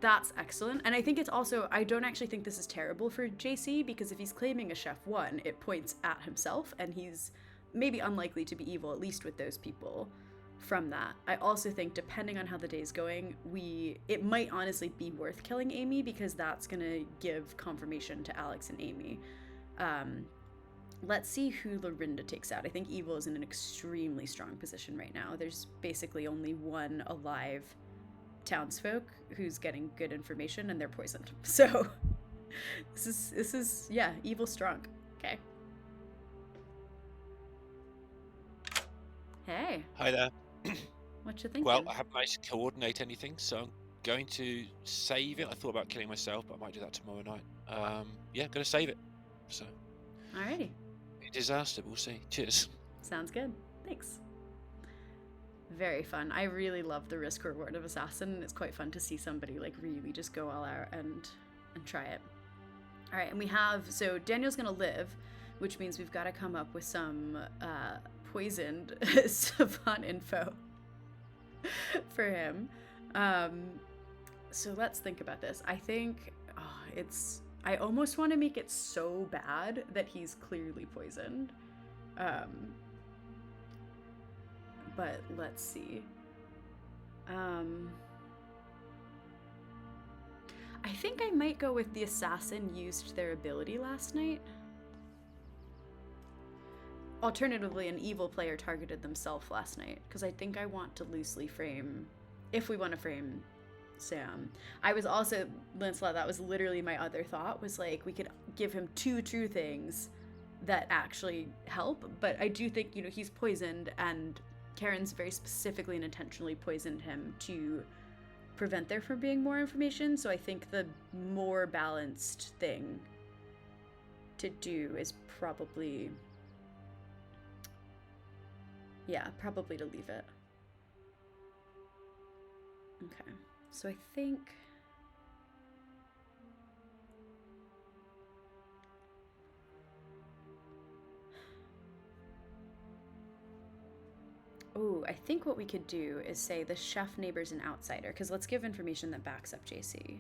That's excellent. And I think it's also, I don't actually think this is terrible for JC, because if he's claiming a Chef 1, it points at himself, and he's maybe unlikely to be evil, at least with those people from that. I also think, depending on how the day's going, it might honestly be worth killing Amy, because that's going to give confirmation to Alex and Amy. Let's see who Lorinda takes out. I think evil is in an extremely strong position right now. There's basically only one alive townsfolk who's getting good information, and they're poisoned. So this is yeah, evil strong. Okay. Hey.
Hi there.
What you thinking?
Well, I haven't managed to coordinate anything, so I'm going to save it. I thought about killing myself, but I might do that tomorrow night. Yeah, I'm going to save it. So.
Alrighty.
A disaster. We'll see. Cheers.
Sounds good. Thanks. Very fun. I really love the risk reward of Assassin. It's quite fun to see somebody like really just go all out and try it. All right, and we have, so Daniel's gonna live, which means we've got to come up with some poisoned savant info for him. So let's think about this. I think I almost want to make it so bad that he's clearly poisoned. But let's see. I think I might go with the assassin used their ability last night. Alternatively, an evil player targeted themselves last night, because I think I want to loosely frame, if we want to frame Sam. I was also, Lancelot, that was literally my other thought, was like, we could give him 2 true things that actually help, but I do think, he's poisoned, and Karen's very specifically and intentionally poisoned him to prevent there from being more information, so I think the more balanced thing to do is probably, probably to leave it. Okay, so I think I think what we could do is say the chef neighbor's an outsider, because let's give information that backs up JC.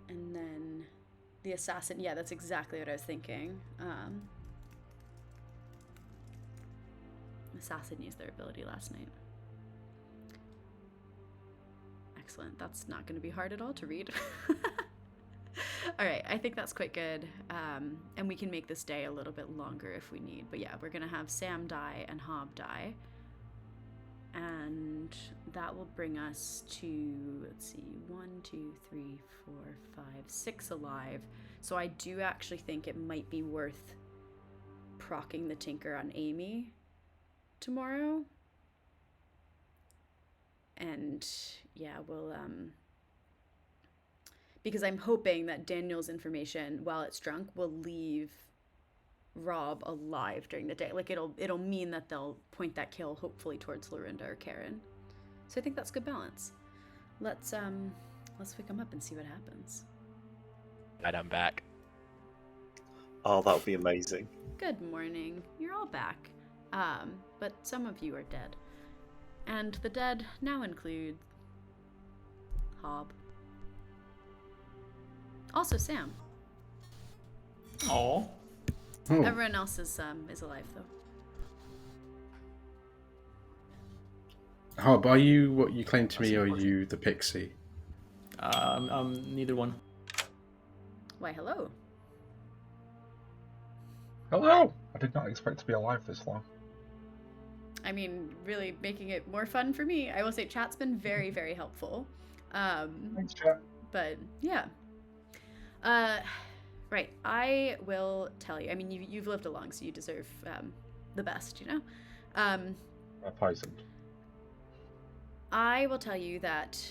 And then the assassin, yeah, that's exactly what I was thinking. Assassin used their ability last night. Excellent. That's not going to be hard at all to read. All right, I think that's quite good. And we can make this day a little bit longer if we need. But yeah, we're going to have Sam die and Hob die. And that will bring us to, let's see, 1, 2, 3, 4, 5, 6 alive. So I do actually think it might be worth proccing the Tinker on Amy tomorrow. And yeah, we'll because I'm hoping that Daniel's information, while it's drunk, will leave Rob alive during the day. Like it'll mean that they'll point that kill hopefully towards Lorinda or Karen. So I think that's good balance. let's pick him up and see what happens.
And I'm back.
Oh, that would be amazing.
Good morning. You're all back. But some of you are dead. And the dead now include Hob. Also Sam.
Oh.
Everyone else is alive though.
Hob, are you what you claim to me, or are you the pixie?
Neither one.
Why, hello.
Hello! I did not expect to be alive this long.
I mean, really making it more fun for me. I will say chat's been very, very helpful.
Thanks, chat.
But yeah. Right, I will tell you. I mean, you've lived along, so you deserve the best, you know?
I'm poisoned.
I will tell you that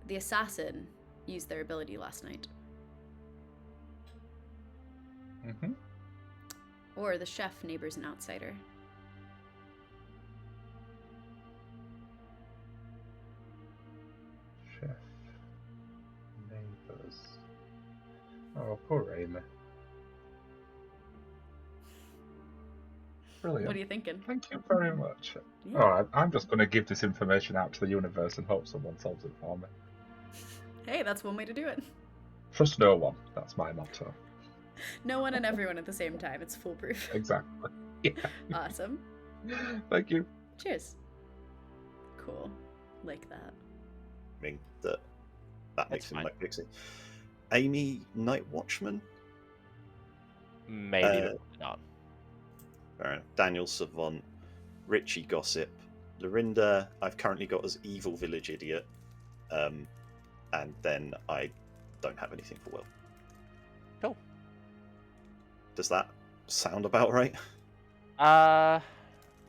the assassin used their ability last night.
Mm-hmm.
Or the chef neighbor's an outsider.
Chef. Neighbours. Oh, poor Amy. Brilliant.
What are you thinking?
Thank you very much.
Yeah.
Alright, I'm just going to give this information out to the universe and hope someone solves it for me.
Hey, that's one way to do it.
Trust no one. That's my motto.
No one and everyone at the same time. It's foolproof.
Exactly. Yeah.
Awesome.
Thank you.
Cheers. Cool. Like that.
I mean, that makes him
fine.
my pixie. Amy, Night Watchman?
Maybe, but not.
Fair enough. Daniel, Savant. Richie, Gossip. Lorinda, I've currently got as Evil Village Idiot. And then I don't have anything for Will.
Cool.
Does that sound about right?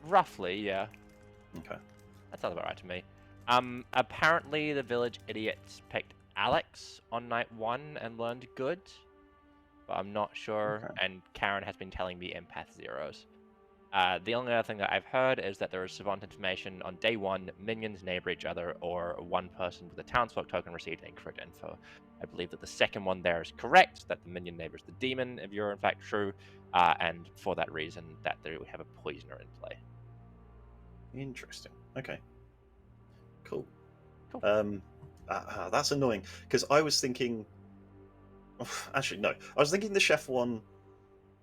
Roughly, yeah.
Okay.
That sounds about right to me. Apparently the village idiots picked Alex on night 1 and learned good, but I'm not sure.
Okay.
And Karen has been telling me empath zeros. The only other thing that I've heard is that there is savant information on day 1, minions neighbor each other, or one person with a townsfolk token received incorrect info. I believe that the second one there is correct, that the minion neighbor is the demon, if you're in fact true, and for that reason, that we have a poisoner in play.
Interesting. Okay. Cool.
Cool.
That's annoying, because I was thinking... Actually, no. I was thinking the chef one,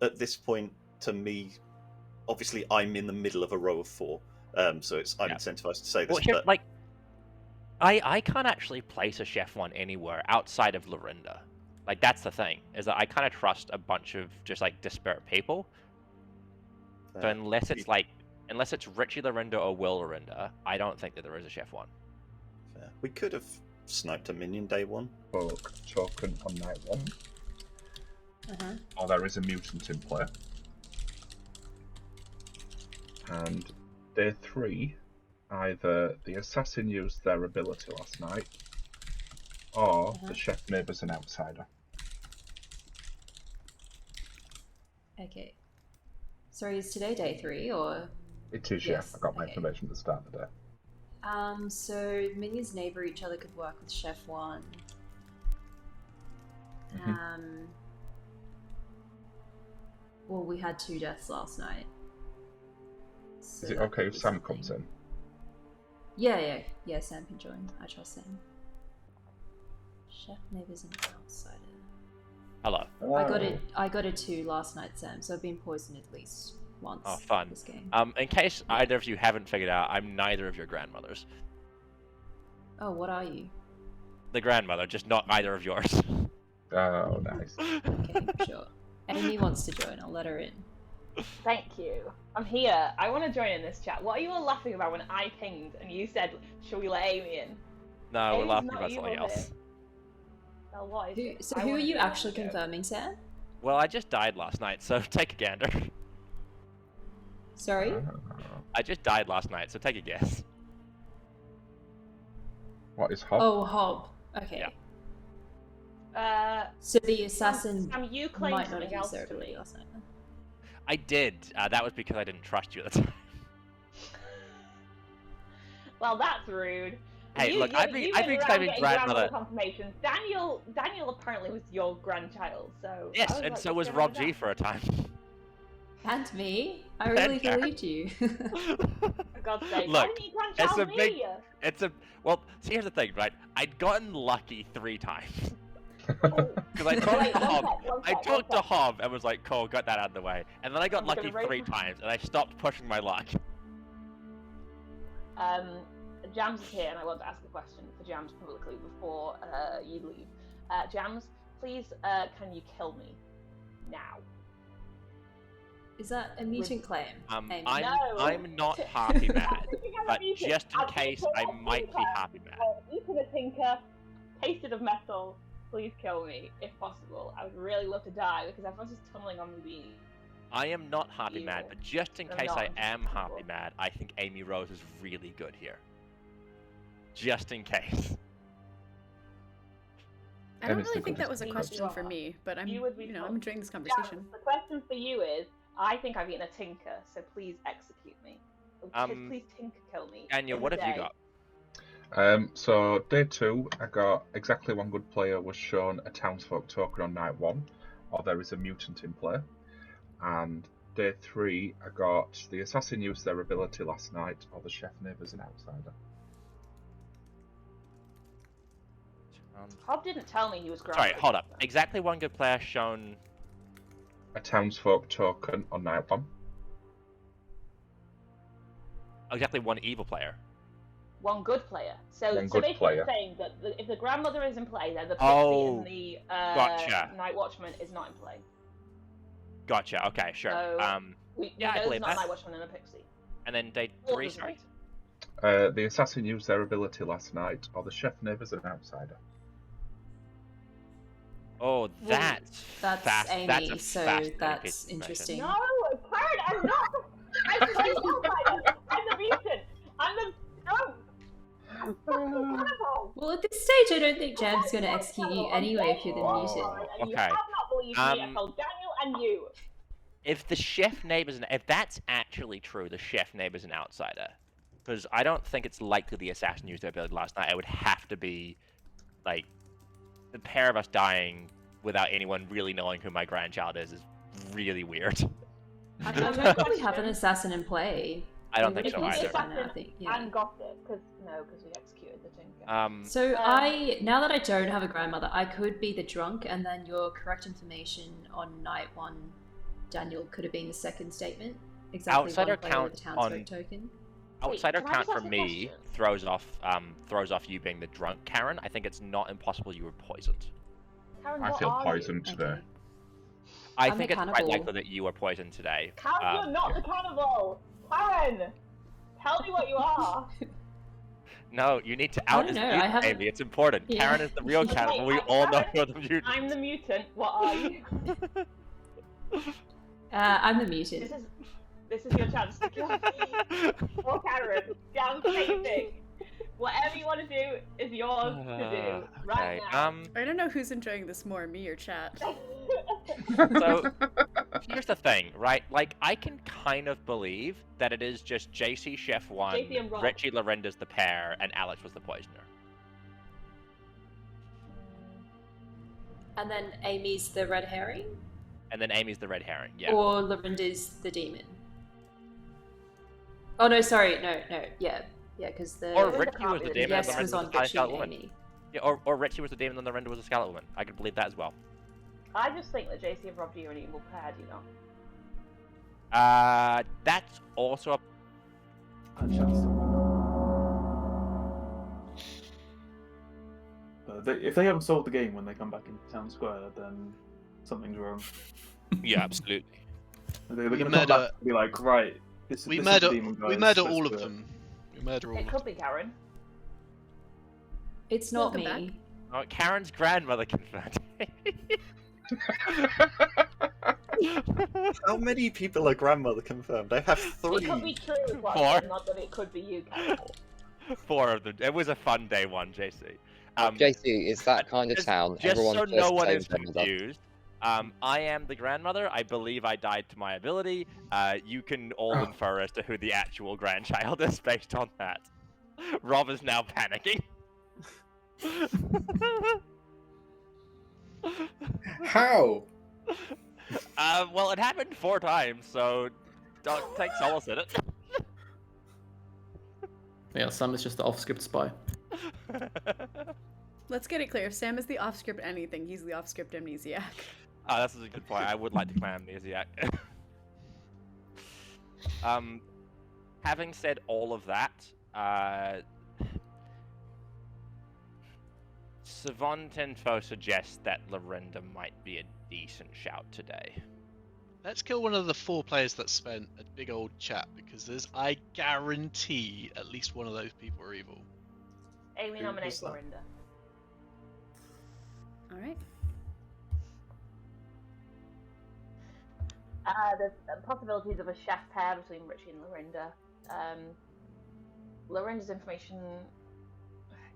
at this point, to me... Obviously, I'm in the middle of a row of 4, so I'm incentivized to say this.
Well,
but...
like, I can't actually place a chef one anywhere outside of Lorinda. Like, that's the thing, is that I kind of trust a bunch of just, like, disparate people. So unless it's Richie Lorinda or Will Lorinda, I don't think that there is a chef one.
Fair. We could have sniped a minion day 1.
Folk token on night 1.
Uh-huh.
Or there is a mutant in play. And day 3, either the assassin used their ability last night, or the chef neighbour's an outsider.
Okay. Sorry, is today day 3 or?
It is,
Yes,
yeah. I got my
okay.
information at the start of the day.
So minions neighbor each other could work with Chef 1.
Mhm.
Well, we had 2 deaths last night. So
Is it
that
okay
could
if
be
Sam
something.
comes in?
Yeah, Sam can join. I trust Sam. Chef neighbor's an outsider.
Hello.
I got a 2 last night, Sam, so I've been poisoned at least once
Oh, fun.
this game.
In case either of you haven't figured out, I'm neither of your grandmothers.
Oh, what are you?
The grandmother, just not either of yours.
Oh, nice.
Okay, sure. Amy wants to join, I'll let her in.
Thank you. I'm here. I want to join in this chat. What are you all laughing about when I pinged and you said, "Shall we let Amy in?"
No, we're
Amy's
laughing
not
about something
evil
else.
here. Well, what is it?
So
I
who are
wanna
you
be on
actually
the show.
confirming, Sam?
Well, I just died last night, so take a gander.
Sorry?
I just died last night, so take a guess.
What is Hob?
Oh, Hob. Okay.
Yeah.
So the assassin
Sam, you claimed
might not have
something
used
else
their
to
ability
me.
last night. Then.
I did. That was because I didn't trust you at the time.
Well, that's rude.
Hey, look, I've been
around
claiming
getting
grandmother.
confirmations. Daniel apparently was your grandchild, so.
Yes, and so was Rob G for a time.
And me. I really
Karen.
believed you.
For God's sake, why
Look,
didn't you grandchild me?
Well, see, here's the thing, right? I'd gotten lucky 3 times. Because I talked to Hob. I talked to Hob and was like, cool, got that out of the way. And then I got lucky 3 times, and I stopped pushing my luck.
Jams is here, and I want to ask a question for Jams publicly before you leave. Jams, please, can you kill me now?
Is that a mutant claim?
No.
I'm not happy mad, but just in case, I might be happy mad.
Eaten a tinker, tasted of metal. Please kill me, if possible. I would really love to die because everyone's just tunneling on me.
I am not happy mad, but just in
I'm
case
not.
I am happy mad, I think Amy Rose is really good here. Just in case.
I don't really think that was a question for me, but I'm enjoying this conversation.
The question for you is, I think I've eaten a tinker, so please execute me. Please tinker kill me.
Daniel, what have you got?
So day 2, I got exactly one good player was shown a townsfolk token on night 1, or there is a mutant in play. And day 3, I got the assassin used their ability last night, or the chef neighbour's an outsider.
Hob didn't tell me he was
Sorry, hold up. Exactly one good player shown.
A townsfolk token on night 1.
Exactly one evil player.
One good player. So basically saying that if the grandmother is in play, then the pixie in the night watchman is not in play.
Gotcha. Okay, sure.
So
I
there's
believe
not
that.
a night watchman and a pixie.
And then day 3, sorry.
The assassin used their ability last night, or the chef neighbour's an outsider.
Oh, that's fast.
Amy,
that's a
so
fascinating
that's
piece of
interesting.
No, Karen, I'm not. I'm the outsider. I'm the mutant. I'm the
Well, at this stage, I don't think Jam's going to execute you anyway if you're the mutant.
And you have not believed me. I told Daniel and you.
If the chef neighbor's if that's actually true, the chef neighbor's an outsider. Because I don't think it's likely the assassin used their ability last night. It would have to be, like, the pair of us dying without anyone really knowing who my grandchild is really weird.
I don't think we have an assassin in play.
I don't think so either.
And gossip, because we executed the tinker.
So now that I don't have a grandmother, I could be the drunk, and then your correct information on night 1, Daniel, could have been the second statement. Exactly.
Outsider
one player
count
with the townsfolk token.
Outsider count for me throws off you being the drunk, Karen. I think it's not impossible you were poisoned.
Karen,
I feel poisoned today.
I think it's quite likely that you were poisoned today.
Karen, you're not the cannibal. Karen, tell me what you are.
No, you need to out Amy. It's important.
Yeah.
Karen is the real cannibal. We all know you're the mutant.
I'm the mutant. What are you?
I'm the mutant.
This is your chance to kill me. Or Karen. Damn same thing. Whatever you want to do is yours to do right now.
I don't know who's enjoying this more, me or chat.
So, here's the thing, right? Like, I can kind of believe that it is just JC Chef 1,
JC and Rob.
Richie Lorenda's the pair, and Alex was the poisoner.
And then Amy's the red herring?
And then Amy's the red herring, yeah.
Or Lorinda's the demon? Oh, no, sorry, no, yeah. Yeah, because the...
Or Richie was the demon
yes
and
was
Lorinda
on
was the
Richie
Scarlet
and
Woman.
Amy.
Yeah, or Richie was the demon and Lorinda was a Scarlet Woman. I could believe that as well.
I just think that JC and Rob G are an evil pair, do you know?
That's also a...
If they haven't solved the game when they come back into town square, then something's wrong.
Yeah, absolutely.
They're going to come back and be like, right,
we murder all of them. We murder all of them.
It could be Karen.
It's not me.
Back.
Oh, Karen's grandmother confirmed.
How many people are grandmother confirmed? I have 3.
It could be true as well,
4.
not that it could be you, Karen.
4 of them. It was a fun day 1, JC.
JC, it's that kind of town.
Just
Everyone
so
first
no one
claims
is
their mother.
confused, I am the grandmother. I believe I died to my ability. You can all infer as to who the actual grandchild is based on that. Rob is now panicking.
How?
Well, it happened 4 times, so don't take solace in it.
Yeah, Sam is just the off-script spy.
Let's get it clear. If Sam is the off-script anything, he's the off-script amnesiac.
Oh, that's a good point. I would like to claim amnesiac. Having said all of that, Savant Info suggests that Lorinda might be a decent shout today.
Let's kill one of the 4 players that spent a big old chat, because I guarantee at least one of those people are evil.
Amy
Who
nominates
was that?
Lorinda.
All right.
There's possibilities of a chef pair between Richie and Lorinda. Lorinda's information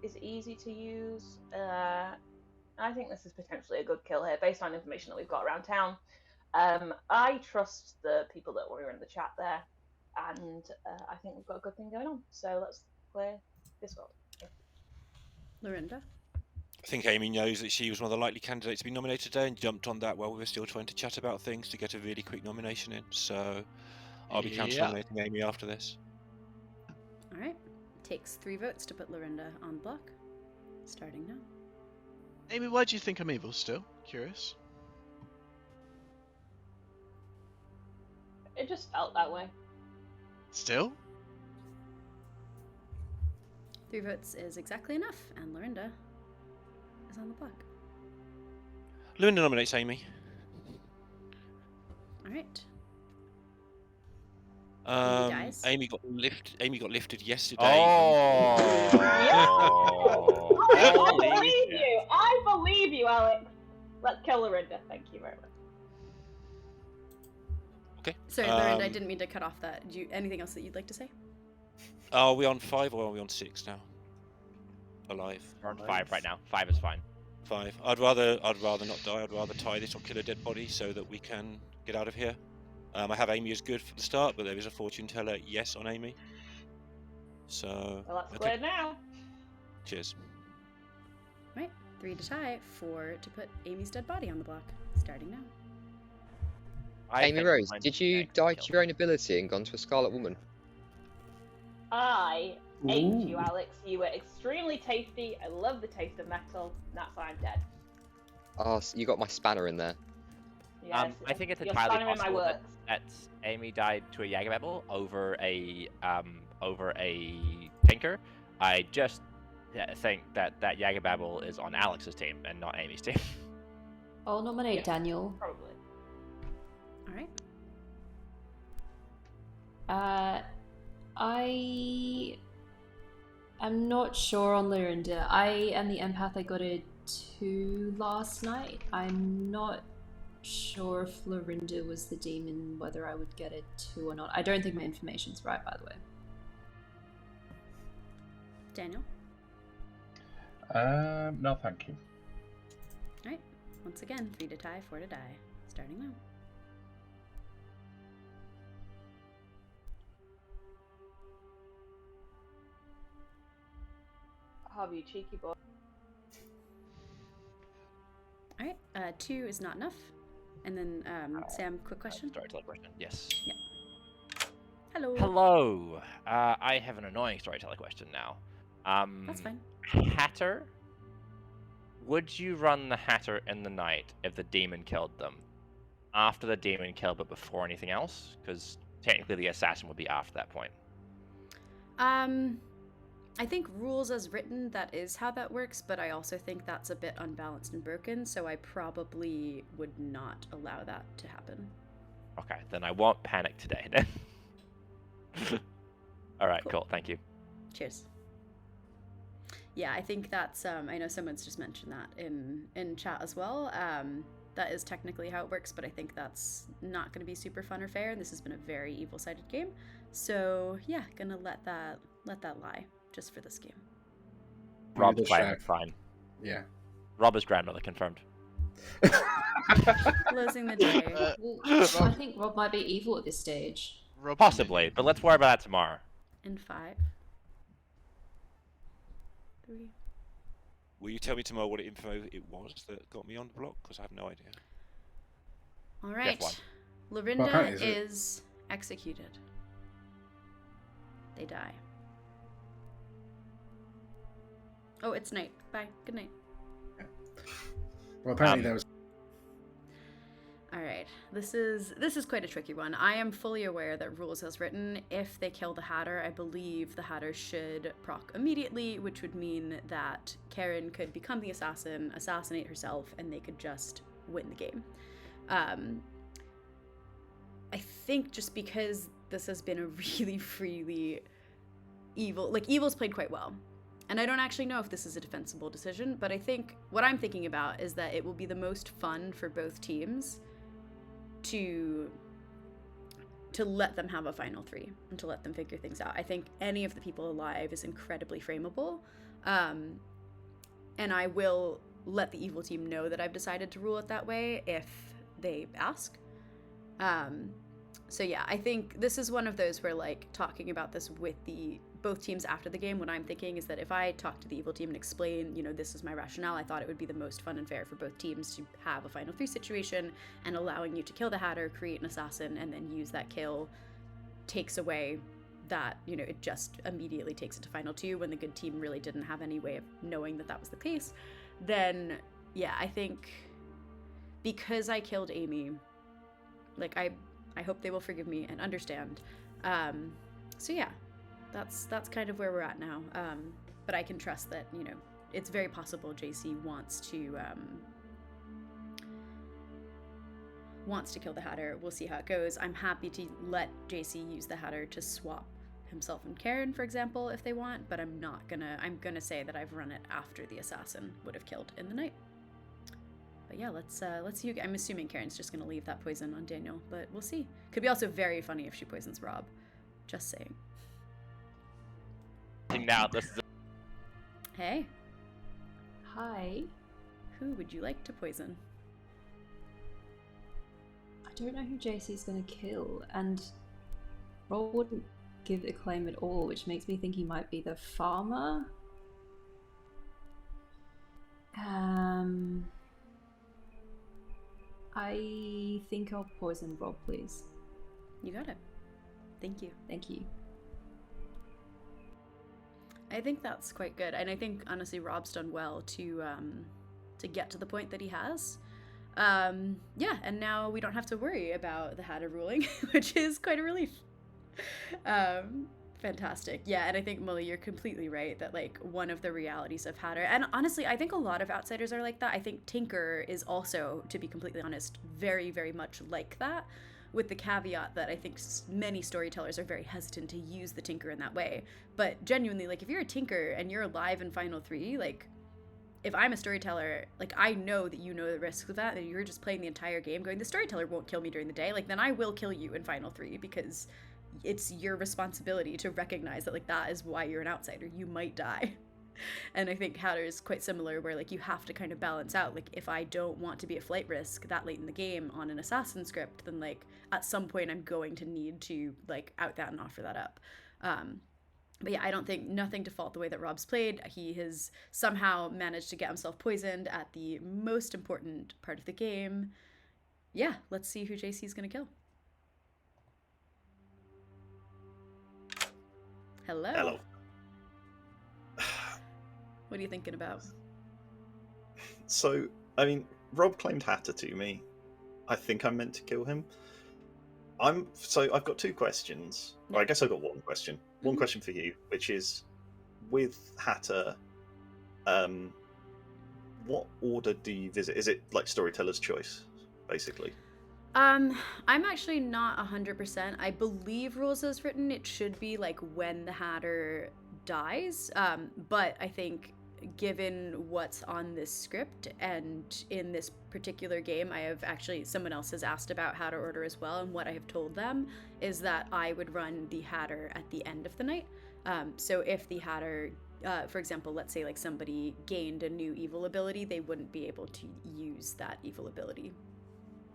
is easy to use. I think this is potentially a good kill here, based on information that we've got around town. I trust the people that were in the chat there, and I think we've got a good thing going on. So let's clear this world.
Lorinda.
I think Amy knows that she was one of the likely candidates to be nominated today and jumped on that while we were still trying to chat about things to get a really quick nomination in. So I'll be counter-nominating Amy after this.
All right. Takes 3 votes to put Lorinda on block. Starting now.
Amy, why do you think I'm evil still? Curious.
It just felt that way.
Still?
3 votes is exactly enough, and Lorinda is on the block.
Lorinda nominates Amy.
All right.
Um,
Amy got lifted yesterday.
Oh!
I believe you, Alex. Let's kill Lorinda. Thank you very much.
Okay.
Sorry, Lorinda, I didn't mean to cut off that. Anything else that you'd like to say?
Are we on 5 or are we on 6 now? Alive.
We're on 5 right now. 5 is fine.
5. I'd rather not die. I'd rather tie this or kill a dead body so that we can get out of here. I have Amy as good for the start, but there is a fortune teller yes on Amy. So.
Well, that's cleared now.
Cheers.
Right. 3 to tie, 4 to put Amy's dead body on the block. Starting now.
Amy Rose, did you die to your own ability and gone to a Scarlet Woman?
I ate you, Alex. You were extremely tasty. I love the taste of metal. And that's why I'm dead.
Oh, so you got my spanner in there.
Yes,
I think it's
you're
entirely
spanning in my
possible
works.
that Amy died to a Yaggababble over a tinker. I just think that Yaggababble is on Alex's team and not Amy's team.
I'll nominate Daniel.
Probably.
All right.
I'm not sure on Lorinda. I am the empath. I got a 2 last night. I'm not sure if Lorinda was the demon, whether I would get a 2 or not. I don't think my information's right, by the way.
Daniel?
No, thank you.
All right. Once again, 3 to tie, 4 to die. Starting now.
Have you, cheeky boy?
All right. 2 is not enough. And then, Sam, quick question.
Storyteller question. Yes.
Yeah. Hello.
Hello. I have an annoying storyteller question now.
That's fine.
Hatter, would you run the Hatter in the night if the demon killed them? After the demon killed, but before anything else? Because technically the assassin would be after that point.
I think rules as written, that is how that works, but I also think that's a bit unbalanced and broken, so I probably would not allow that to happen.
Okay, then I won't panic today then. Alright, cool. Thank you.
Cheers. Yeah, I think that's, I know someone's just mentioned that in chat as well. That is technically how it works, but I think that's not going to be super fun or fair, and this has been a very evil-sided game. So, yeah, gonna let that lie, just for this game.
Rob's fine.
Yeah.
Rob is grandmother confirmed.
Closing the day.
I think Rob might be evil at this stage.
Possibly, but let's worry about that tomorrow.
In 5, 3.
Will you tell me tomorrow what info it was that got me on the block? Because I have no idea.
All right.
one.
Lorinda
apparently
is executed. They die. Oh, it's night. Bye. Good night.
Well, apparently there was.
All right. This is quite a tricky one. I am fully aware that rules has written if they kill the Hatter, I believe the Hatter should proc immediately, which would mean that Karen could become the assassin, assassinate herself, and they could just win the game. I think just because this has been a really, really evil, like evil's played quite well. And I don't actually know if this is a defensible decision, but I think what I'm thinking about is that it will be the most fun for both teams to let them have a final 3 and to let them figure things out. I think any of the people alive is incredibly frameable. And I will let the evil team know that I've decided to rule it that way if they ask. So yeah, I think this is one of those where, like, talking about this with both teams after the game, what I'm thinking is that if I talk to the evil team and explain, you know, this is my rationale, I thought it would be the most fun and fair for both teams to have a final 3 situation, and allowing you to kill the Hatter, create an assassin, and then use that kill takes away that, you know, it just immediately takes it to final 2 when the good team really didn't have any way of knowing that that was the case. Then, yeah, I think because I killed Amy, like, I hope they will forgive me and understand. So yeah, that's kind of where we're at now. But I can trust that, you know, it's very possible JC wants to kill the Hatter. We'll see how it goes. I'm happy to let JC use the Hatter to swap himself and Karen, for example, if they want, but I'm gonna say that I've run it after the assassin would have killed in the night. But yeah, let's see. I'm assuming Karen's just gonna leave that poison on Daniel, but we'll see. Could be also very funny if she poisons Rob. Just saying.
Now this is
Hey,
Hi.
who would you like to poison?
I don't know who JC's gonna kill, and Roll wouldn't give a claim at all, which makes me think he might be the farmer. I think I'll poison Rob, please.
You got it. Thank you.
Thank you.
I think that's quite good, and I think honestly Rob's done well to get to the point that he has. Yeah, and now we don't have to worry about the Hatter ruling, which is quite a relief. Fantastic. Yeah, and I think, Molly, you're completely right that, like, one of the realities of Hatter, and honestly, I think a lot of Outsiders are like that. I think Tinker is also, to be completely honest, very, very much like that, with the caveat that I think many storytellers are very hesitant to use the Tinker in that way. But genuinely, like, if you're a Tinker and you're alive in Final 3, like, if I'm a storyteller, like, I know that you know the risks of that, and you're just playing the entire game going, the storyteller won't kill me during the day, like, then I will kill you in Final 3, because it's your responsibility to recognize that, like, that is why you're an outsider. You might die. And I think Hatter is quite similar, where, like, you have to kind of balance out, like, if I don't want to be a flight risk that late in the game on an assassin script, then, like, at some point I'm going to need to, like, out that and offer that up. But yeah, I don't think, nothing to fault the way that Rob's played. He has somehow managed to get himself poisoned at the most important part of the game. Yeah, let's see who JC's gonna kill. Hello.
Hello.
What are you thinking about?
So, I mean, Rob claimed Hatter to me. I think I'm meant to kill him. I've got 2 questions. Well, I guess I've got 1 question. One question for you, which is, with Hatter, what order do you visit? Is it like storyteller's choice, basically?
I'm actually not 100%. I believe rules as written, it should be like when the Hatter dies. But I think given what's on this script and in this particular game, I have actually, someone else has asked about Hatter order as well, and what I have told them is that I would run the Hatter at the end of the night. So if the Hatter, for example, let's say like somebody gained a new evil ability, they wouldn't be able to use that evil ability.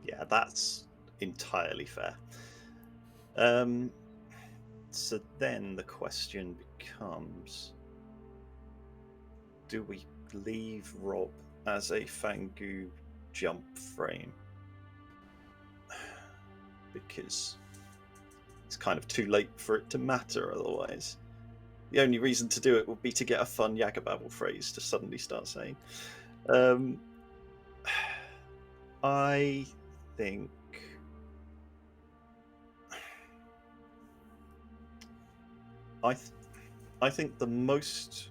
Yeah, that's entirely fair. So then the question becomes, do we leave Rob as a Fangu jump frame? Because it's kind of too late for it to matter otherwise. The only reason to do it would be to get a fun Yaggababble phrase to suddenly start saying. I think... I think the most...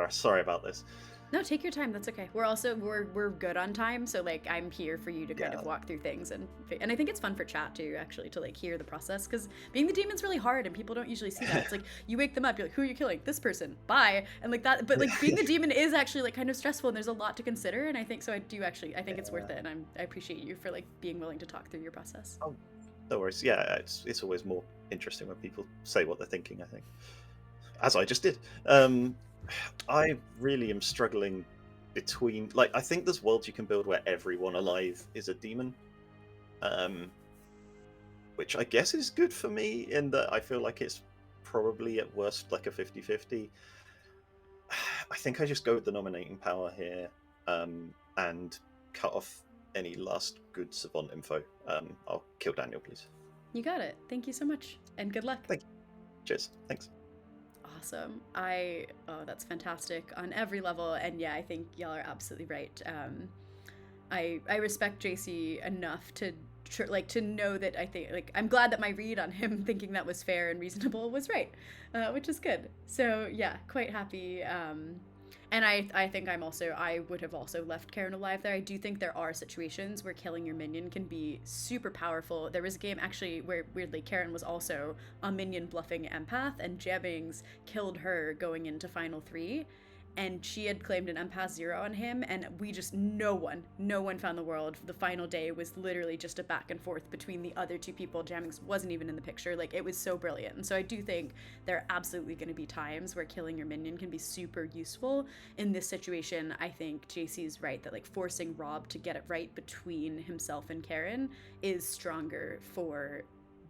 Sorry about this.
No, take your time. That's okay. We're good on time, so like I'm here for you to kind of walk through things, and I think it's fun for chat too, actually, to like hear the process, because being the demon's really hard, and people don't usually see that. It's like you wake them up, you're like, who are you killing? This person. Bye, and like that. But like being the demon is actually like kind of stressful, and there's a lot to consider, and I think so. I think it's worth it, and I appreciate you for like being willing to talk through your process.
Oh, no worries. Yeah, it's always more interesting when people say what they're thinking, I think, as I just did. I really am struggling between, like, I think there's worlds you can build where everyone alive is a demon, which I guess is good for me in that I feel like it's probably at worst like a 50-50. I think I just go with the nominating power here, and cut off any last good savant info. I'll kill Daniel, please.
You got it. Thank you so much, and good luck.
Thank you. Cheers. Thanks.
Awesome. That's fantastic on every level, and yeah, I think y'all are absolutely right. I respect JC enough to know that I think, like, I'm glad that my read on him thinking that was fair and reasonable was right, which is good. So yeah, quite happy. And I think I would have also left Karen alive there. I do think there are situations where killing your minion can be super powerful. There was a game actually where, weirdly, Karen was also a minion bluffing empath, and Jabbings killed her going into Final 3. And she had claimed an empath 0 on him, and we just, no one found the world. The final day was literally just a back and forth between the other two people. Jammings wasn't even in the picture. Like, it was so brilliant. And so I do think there are absolutely going to be times where killing your minion can be super useful. In this situation, I think JC's right that, like, forcing Rob to get it right between himself and Karen is stronger for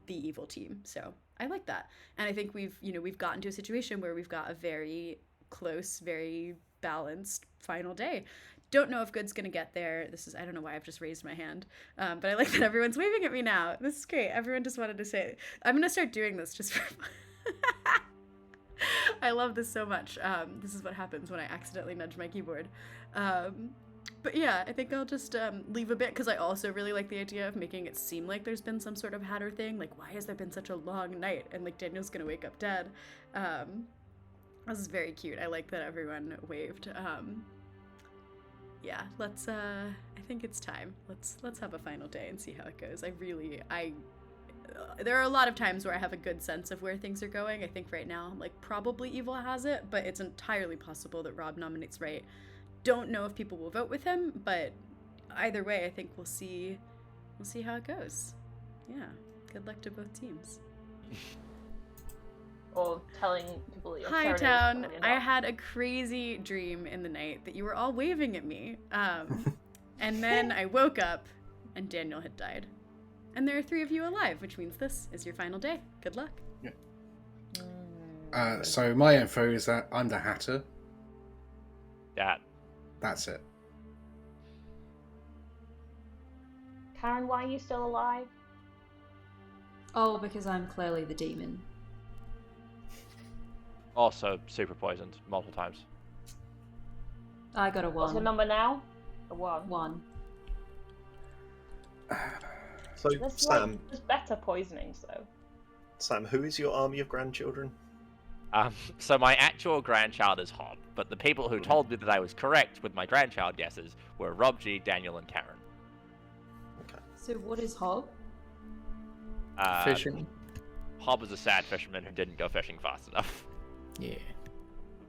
the evil team. So I like that. And I think we've gotten to a situation where we've got a very close, very balanced final day. Don't know if Good's gonna get there. I don't know why I've just raised my hand, but I like that everyone's waving at me now. This is great. Everyone just wanted to say it. I'm gonna start doing this just for fun. I love this so much. This is what happens when I accidentally nudge my keyboard. But yeah, I think I'll just leave a bit, because I also really like the idea of making it seem like there's been some sort of Hatter thing. Like, why has there been such a long night? And like Daniel's gonna wake up dead. This is very cute. I like that everyone waved. Yeah, let's I think it's time. Let's have a final day and see how it goes. There are a lot of times where I have a good sense of where things are going. I think right now, like, probably evil has it, but it's entirely possible that Rob nominates right. Don't know if people will vote with him, but either way, I think we'll see how it goes. Yeah. Good luck to both teams.
Or telling people that you're
Hi,
Karen
Town.
and you're
I
not.
had a crazy dream in the night that you were all waving at me. And then I woke up and Daniel had died. And there are 3 of you alive, which means this is your final day. Good luck.
Yeah. So my info is that I'm the Hatter.
Yeah.
That's it.
Karen, why are you still alive?
Oh, because I'm clearly the demon.
Also super poisoned multiple times.
I got a 1.
What's your number now? A 1.
1.
So,
There's
Sam,
there's better poisonings though.
Sam, who is your army of grandchildren?
So my actual grandchild is Hob, but the people who told me that I was correct with my grandchild guesses were Rob G, Daniel, and Karen.
Okay.
So what is Hob?
Fishing.
Hob was a sad fisherman who didn't go fishing fast enough.
Yeah.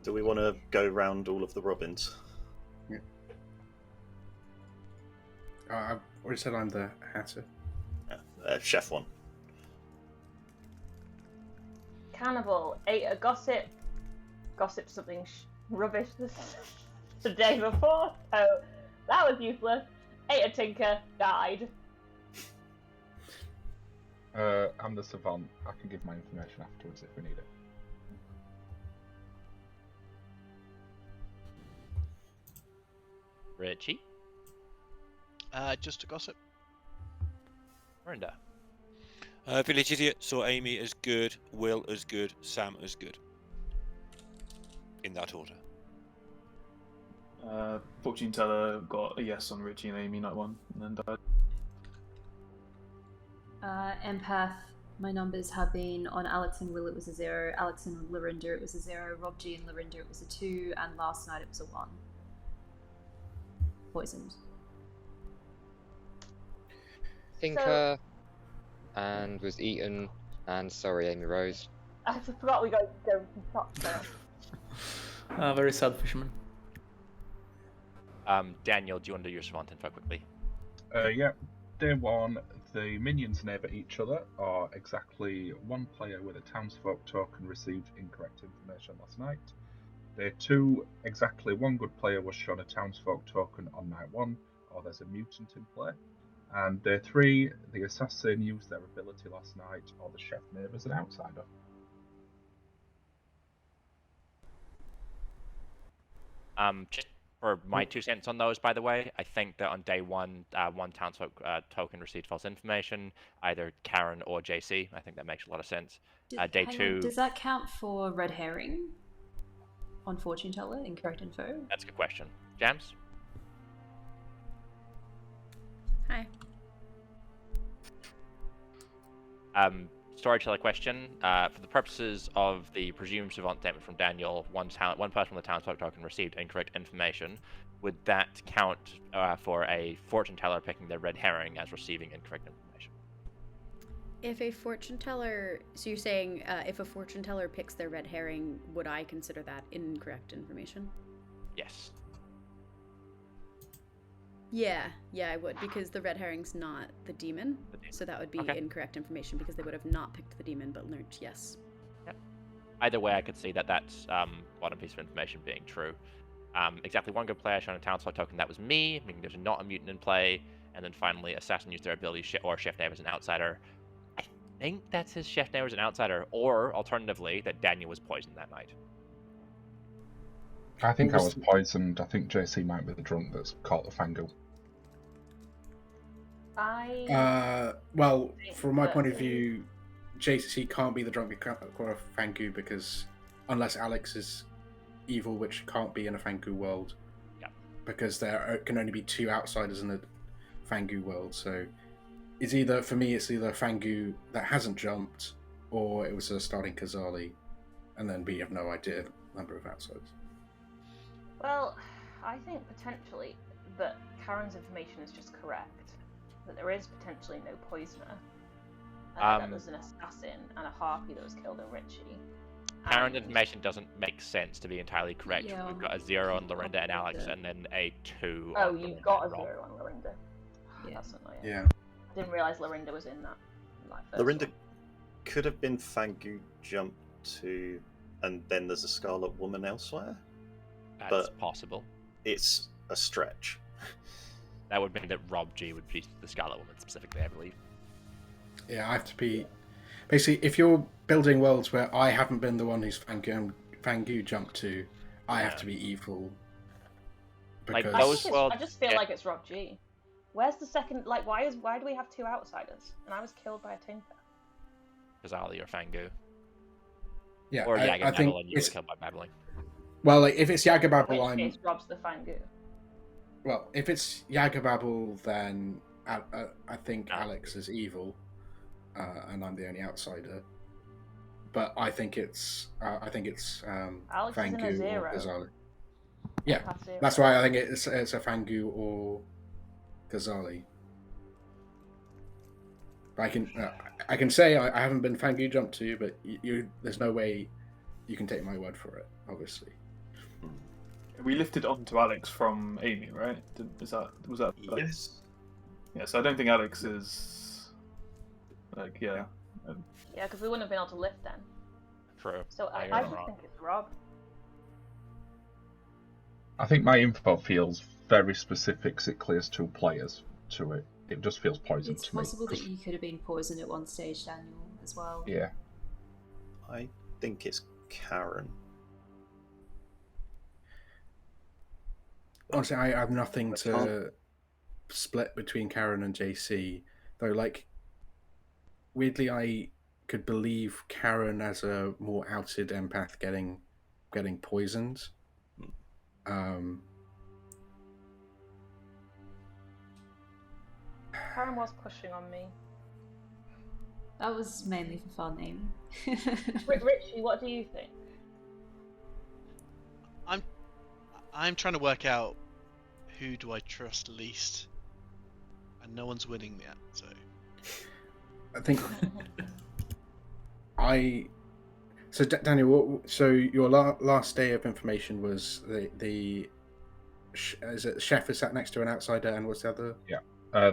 Do we want to go round all of the Robins?
Yeah. I already said I'm the Hatter.
Chef 1.
Cannibal ate a gossip something rubbish the day before, so that was useless. Ate a tinker, died.
I'm the savant. I can give my information afterwards if we need it.
Richie.
Just a gossip.
Miranda.
Village Idiot saw Amy as good, Will as good, Sam as good. In that order.
Fortune teller got a yes on Richie and Amy night 1, and then died.
Empath, my numbers have been on Alex and Will it was a 0, Alex and Lorinda it was a 0, Rob G and Lorinda it was a 2, and last night it was a 1. Poisoned.
Thinker, and was eaten, and sorry, Amy Rose.
I forgot we got to go from top there.
Very sad fisherman.
Daniel, do you want to do your savant info quickly?
Yeah. Day 1, the minions neighbour each other, or exactly one player with a townsfolk token received incorrect information last night. Day 2, exactly one good player was shown a townsfolk token on night 1, or there's a mutant in play. And day 3, the assassin used their ability last night, or the chef neighbour's an outsider.
Just for my 2 cents on those, by the way, I think that on day 1, one townsfolk token received false information, either Karen or JC. I think that makes a lot of sense. Day 2.
Does that count for red herring on fortune teller? Incorrect info.
That's a good question. Jams.
Hi.
Storyteller question. For the purposes of the presumed savant statement from Daniel, one person with a townsfolk token received incorrect information. Would that count for a fortune teller picking their red herring as receiving incorrect information?
If a fortune teller, so you're saying if a fortune teller picks their red herring, would I consider that incorrect information?
Yes.
Yeah, I would, because the red herring's not the demon, so that would be incorrect information because they would have not picked the demon but learnt yes.
Yep. Either way, I could see that that's one piece of information being true. Exactly one good player shown a townsfolk token, that was me, meaning there's not a mutant in play, and then finally, assassin used their ability or chef neighbor as an outsider. I think that's his chef neighbor as an outsider, or alternatively, that Daniel was poisoned that night.
I think I was poisoned. I think JC might be the drunk that's caught the Fangu.
Well, from my point of view, JC can't be the drunk of Fangu because unless Alex is evil, which can't be in a Fangu world, because there can only be 2 outsiders in a Fangu world. So it's either Fangu that hasn't jumped, or it was a starting Kazali, and then we have no idea number of outsiders.
Well, I think potentially that Karen's information is just correct. That there is potentially no poisoner. That there's an assassin and a harpy that was killed in Richie.
Karen's information doesn't make sense to be entirely correct.
Yeah,
We've got a 0 on Lorinda and Alex, and then a 2
Oh,
on
you
Lorinda
got a
and Rob.
0 on Lorinda.
Yeah.
That's annoying.
Yeah.
I didn't realise Lorinda was in that. First
Lorinda
one.
could have been Fangu jump to, and then there's a Scarlet Woman elsewhere.
That's possible.
It's a stretch.
That would mean that Rob G would be the Scarlet Woman specifically, I believe.
Yeah, I have to be... Basically, if you're building worlds where I haven't been the one who's Fangu jumped to, I have to be evil. Because...
I just feel like it's Rob G. Where's the second... Like, why do we have 2 outsiders? And I was killed by a tinker.
Kazali or Fangu.
Yeah,
or
I think
and you were killed by babbling.
Well, like, if it's Yaggababble,
In which case, Rob's the Fangu.
Well, if it's Yaggababble, then I think Alex is evil, and I'm the only outsider. But I think it's
Alex
Fangu
is in a
or
0.
Kazali. Yeah, that's why I think it's a Fangu or Kazali. But I can say I haven't been Fangu jumped to, but there's no way you can take my word for it, obviously.
We lifted onto Alex from Amy, right? Was that?
Yes.
Yeah, so I don't think Alex is like
Yeah, because we wouldn't have been able to lift then.
True.
So I just think it's Rob.
I think my info feels very specific. It clears 2 players to it. It just feels poison
It's
to me.
possible that you could have been poisoned at one stage, Daniel, as well.
Yeah.
I think it's Karen.
honestly, I have nothing
I
to
can't-
split between Karen and JC, though. Like, weirdly, I could believe Karen as a more outed empath getting poisoned.
Karen was pushing on me.
That was mainly for fun, Amy.
Richie, what do you think?
I'm trying to work out who do I trust least, and no one's winning yet. So
I think So Daniel, so your last day of information was is it chef is sat next to an outsider, and what's the other?
Yeah,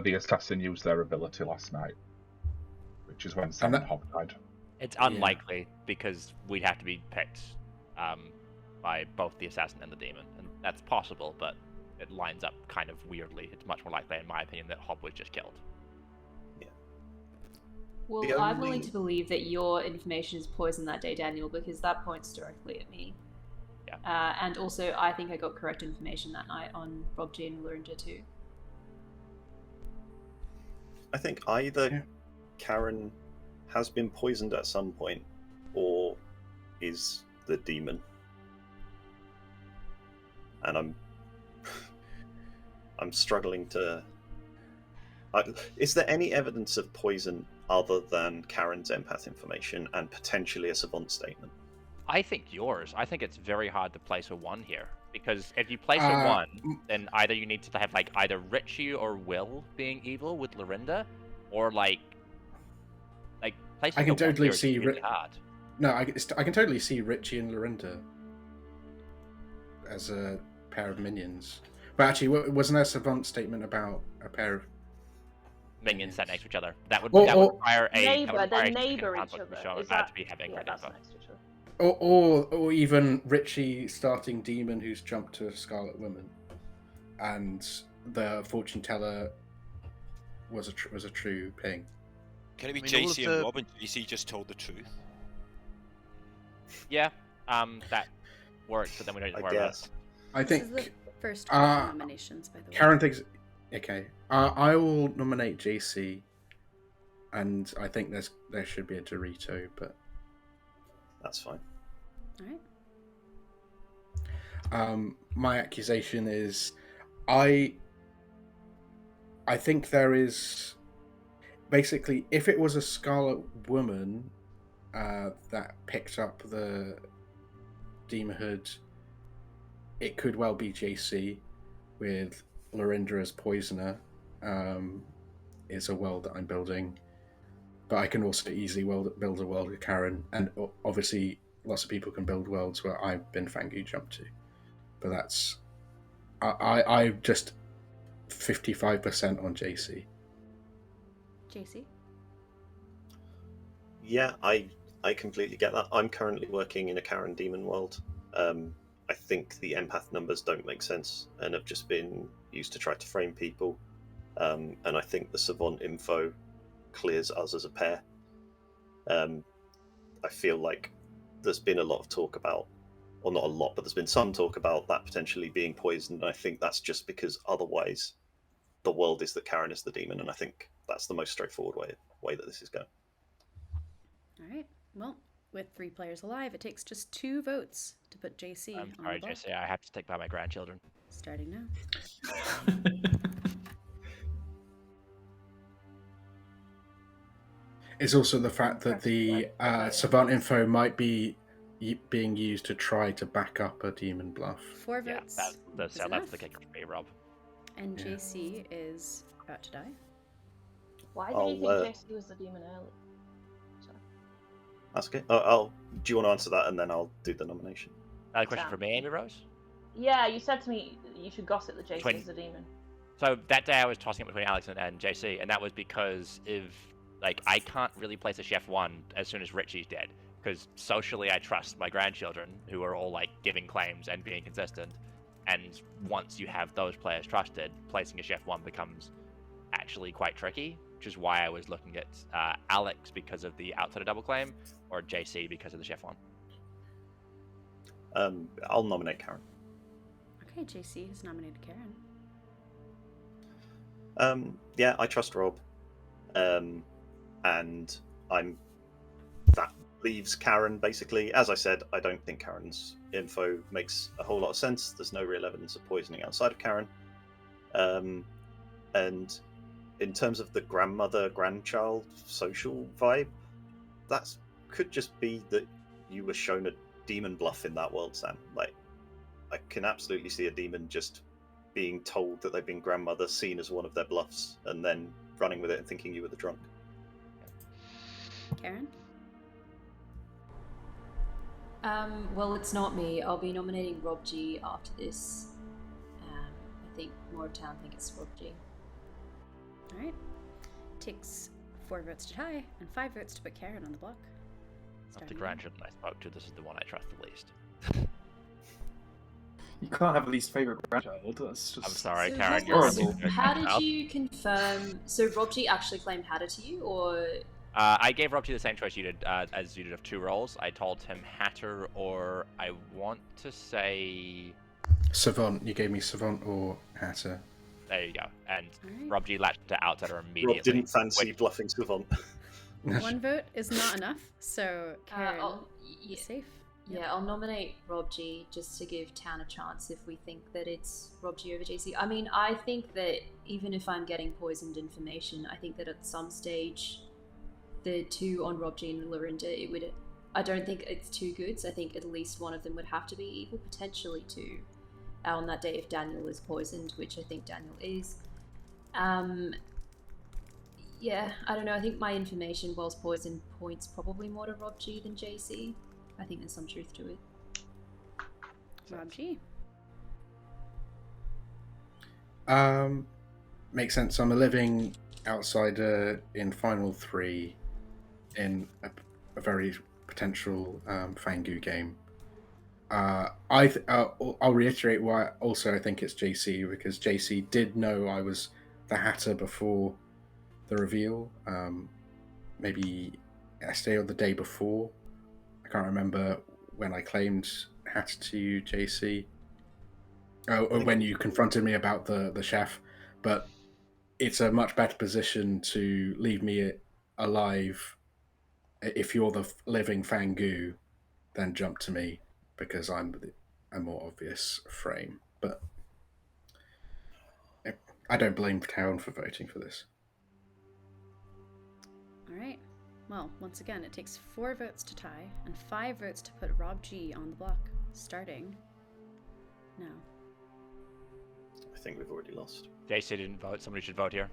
the assassin used their ability last night, which is when Sam and Hob died.
It's unlikely because we'd have to be picked by both the assassin and the demon, and that's possible, but it lines up kind of weirdly. It's much more likely, in my opinion, that Hob was just killed.
Well, I'm willing to believe that your information is poisoned that day, Daniel, because that points directly at me.
Yeah.
And also, I think I got correct information that night on Rob G and Lorinda too.
I think either Karen has been poisoned at some point, or is the demon. And I'm struggling to. Is there any evidence of poison other than Karen's empath information and potentially a savant statement?
I think yours. I think it's very hard to place a 1 here, because if you place a 1, then either you need to have like either Richie or Will being evil with Lorinda, or like placing
I can
a 1
totally
here is
see
really hard.
No, I can totally see Richie and Lorinda as a pair of minions. But actually, wasn't there a savant statement about a pair of
minions sat next to each other? That would require a
neighbor. They
conflict
neighbour
to
each other.
show
Is
that
that
to be having great
that's
info.
next to each other.
Or even Richie starting demon who's jumped to a Scarlet Woman, and the fortune teller was a true ping.
Can it be JC and Rob, and JC just told the truth?
Yeah, that works, but then we don't need to worry about it.
I
This is
think
the first nominations, by the way.
Karen thinks. Okay, I will nominate JC, and I think there should be a Dorito, but
that's fine.
All right.
My accusation is, I think there is basically, if it was a Scarlet Woman that picked up the Demon Hood, it could well be JC with Lorinda as poisoner. Is a world that I'm building, but I can also easily build a world with Karen, and obviously lots of people can build worlds where I've been Fangu jumped to, but that's I just 55% on JC.
JC?
Yeah, I completely get that. I'm currently working in a Karen demon world. I think the empath numbers don't make sense and have just been used to try to frame people. And I think the savant info clears us as a pair. I feel like there's been a lot of talk about, or not a lot, but there's been some talk about that potentially being poisoned. And I think that's just because otherwise the world is that Karen is the demon. And I think that's the most straightforward way that this is going.
All right. Well, with 3 players alive, it takes just 2 votes to put JC
I'm
on
sorry,
the board.
JC. I have to take by my grandchildren.
Starting now.
It's also the fact that the savant info might be being used to try to back up a demon bluff.
4 votes.
That's the kicker for me, Rob.
And JC is about to die.
Why did you think JC was the demon early? Sorry.
That's okay. Do you want to answer that and then I'll do the nomination?
A question for me, Amy Rose?
Yeah, you said to me you should gossip that JC is the demon.
So that day I was tossing it between Alex and JC, and that was because I can't really place a Chef 1 as soon as Richie's dead, because socially I trust my grandchildren, who are all giving claims and being consistent, and once you have those players trusted, placing a Chef 1 becomes actually quite tricky, which is why I was looking at Alex because of the outsider double claim, or JC because of the Chef 1.
I'll nominate Karen.
Okay, JC has nominated Karen.
Yeah, I trust Rob. And that leaves Karen, basically. As I said, I don't think Karen's info makes a whole lot of sense. There's no real evidence of poisoning outside of Karen. And in terms of the grandmother-grandchild social vibe, that could just be that you were shown a demon bluff in that world, Sam. Like, I can absolutely see a demon just being told that they've been grandmother, seen as one of their bluffs, and then running with it and thinking you were the drunk.
Karen?
Well, it's not me. I'll be nominating Rob G after this. I think Moortown think it's Rob G.
Alright. Takes 4 votes to tie and 5 votes to put Karen on the block.
Of the grandchildren I spoke to, this is the one I trust the least.
You can't have a least favorite grandchild. That's just.
I'm sorry,
So
Karen.
what
You're
was-
horrible.
How did you confirm? So Rob G actually claimed Hatter to you, or
I gave Rob G the same choice you did, as you did of 2 roles. I told him Hatter, or I want to say.
Savant. You gave me Savant or Hatter.
There you go. And
Alright.
Rob G latched to Outsider immediately.
Rob didn't fancy
Wait.
bluffing Savant.
1 vote is not enough, so Karen
yeah,
is safe.
yeah, I'll nominate Rob G just to give Town a chance if we think that it's Rob G over JC. I mean, I think that even if I'm getting poisoned information, I think that at some stage, the 2 on Rob G and Lorinda, it would. I don't think it's 2 goods. I think at least one of them would have to be evil, potentially 2. On that day, if Daniel is poisoned, which I think Daniel is. Yeah, I don't know. I think my information whilst poisoned points probably more to Rob G than JC. I think there's some truth to it.
Rob G.
Makes sense. I'm a living outsider in Final 3 in a very potential Fangu game. I'll reiterate why also I think it's JC, because JC did know I was the Hatter before the reveal. Maybe yesterday or the day before. I can't remember when I claimed Hatter to you, JC. Or when you confronted me about the chef. But it's a much better position to leave me alive if you're the living Fangu than jump to me, because I'm a more obvious frame. But I don't blame Karen for voting for this.
Alright. Well, once again, it takes 4 votes to tie and 5 votes to put Rob G on the block. Starting now.
I think we've already lost.
JC didn't vote. Somebody should vote here.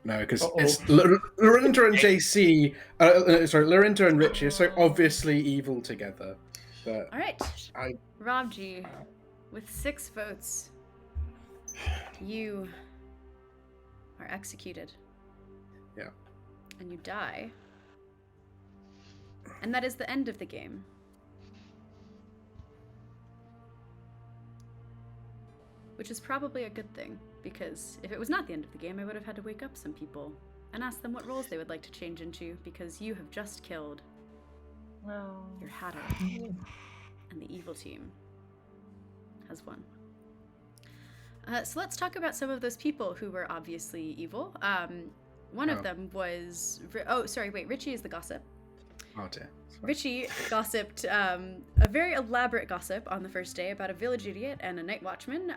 No, because it's Lorinda and JC. Lorinda and Richie are so obviously evil together. But
Alright. Rob G, with 6 votes, you are executed.
Yeah.
And you die. And that is the end of the game. Which is probably a good thing, because if it was not the end of the game, I would have had to wake up some people and ask them what roles they would like to change into, because you have just killed your Hatter. And the evil team has won. So let's talk about some of those people who were obviously evil. One of them was... Richie is the gossip.
Oh dear.
Richie gossiped a very elaborate gossip on the first day about a village idiot and a night watchman,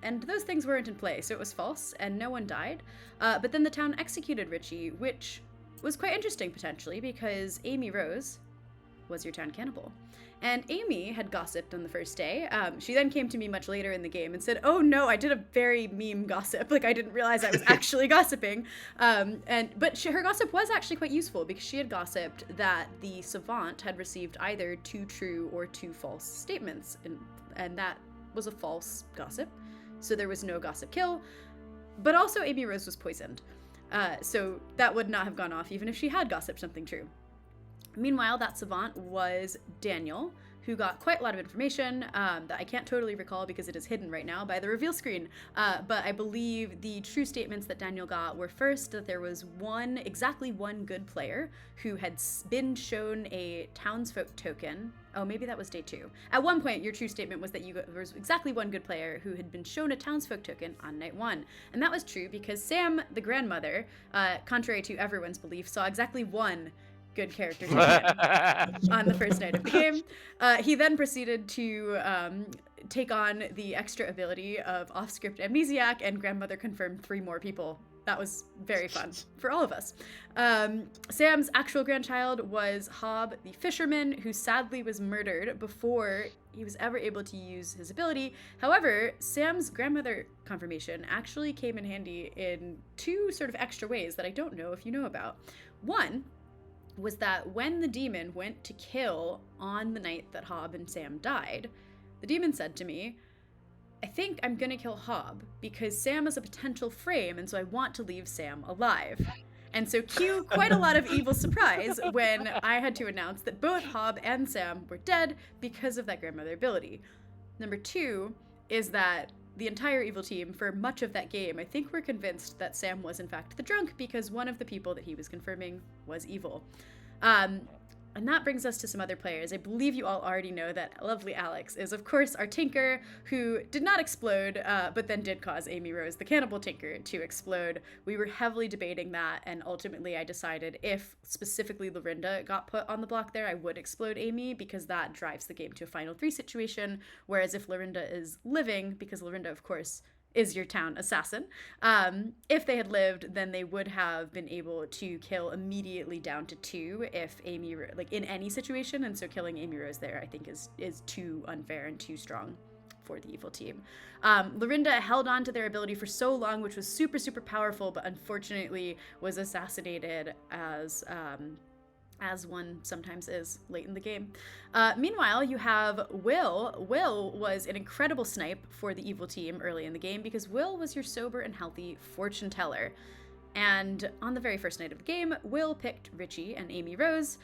and those things weren't in play, so it was false, and no one died. But then the town executed Richie, which was quite interesting, potentially, because Amy Rose was your town cannibal. And Amy had gossiped on the first day. She then came to me much later in the game and said, "Oh no, I did a very meme gossip. Like, I didn't realize I was actually gossiping." But her gossip was actually quite useful, because she had gossiped that the savant had received either 2 true or 2 false statements, and that was a false gossip. So there was no gossip kill. But also Amy Rose was poisoned. So that would not have gone off even if she had gossiped something true. Meanwhile, that savant was Daniel, who got quite a lot of information that I can't totally recall because it is hidden right now by the reveal screen. But I believe the true statements that Daniel got were first that there was exactly one good player who had been shown a townsfolk token. Oh, maybe that was day 2. At one point, your true statement was that there was exactly one good player who had been shown a townsfolk token on night 1. And that was true because Sam, the grandmother, contrary to everyone's belief, saw exactly one good character token on the first night of the game. He then proceeded to take on the extra ability of off-script amnesiac, and grandmother confirmed 3 more people. That was very fun for all of us. Sam's actual grandchild was Hob the fisherman, who sadly was murdered before he was ever able to use his ability. However, Sam's grandmother confirmation actually came in handy in 2 sort of extra ways that I don't know if you know about. One was that when the demon went to kill on the night that Hob and Sam died, the demon said to me, I think I'm gonna kill Hob because Sam is a potential frame, and so I want to leave Sam alive. And so cue quite a lot of evil surprise when I had to announce that both Hob and Sam were dead because of that grandmother ability. Number 2 is that the entire evil team, for much of that game, I think were convinced that Sam was in fact the drunk because one of the people that he was confirming was evil. And that brings us to some other players. I believe you all already know that lovely Alex is, of course, our Tinker, who did not explode, but then did cause Amy Rose, the cannibal Tinker, to explode. We were heavily debating that, and ultimately I decided if specifically Lorinda got put on the block there, I would explode Amy, because that drives the game to a final 3 situation, whereas if Lorinda is living, because Lorinda, of course, is your town assassin. If they had lived, then they would have been able to kill immediately down to 2 if Amy, like in any situation, and so killing Amy Rose there I think is too unfair and too strong for the evil team. Lorinda held on to their ability for so long, which was super, super powerful, but unfortunately was assassinated as one sometimes is late in the game. Meanwhile, you have Will. Will was an incredible snipe for the evil team early in the game because Will was your sober and healthy fortune teller. And on the very first night of the game, Will picked Richie and Amy Rose,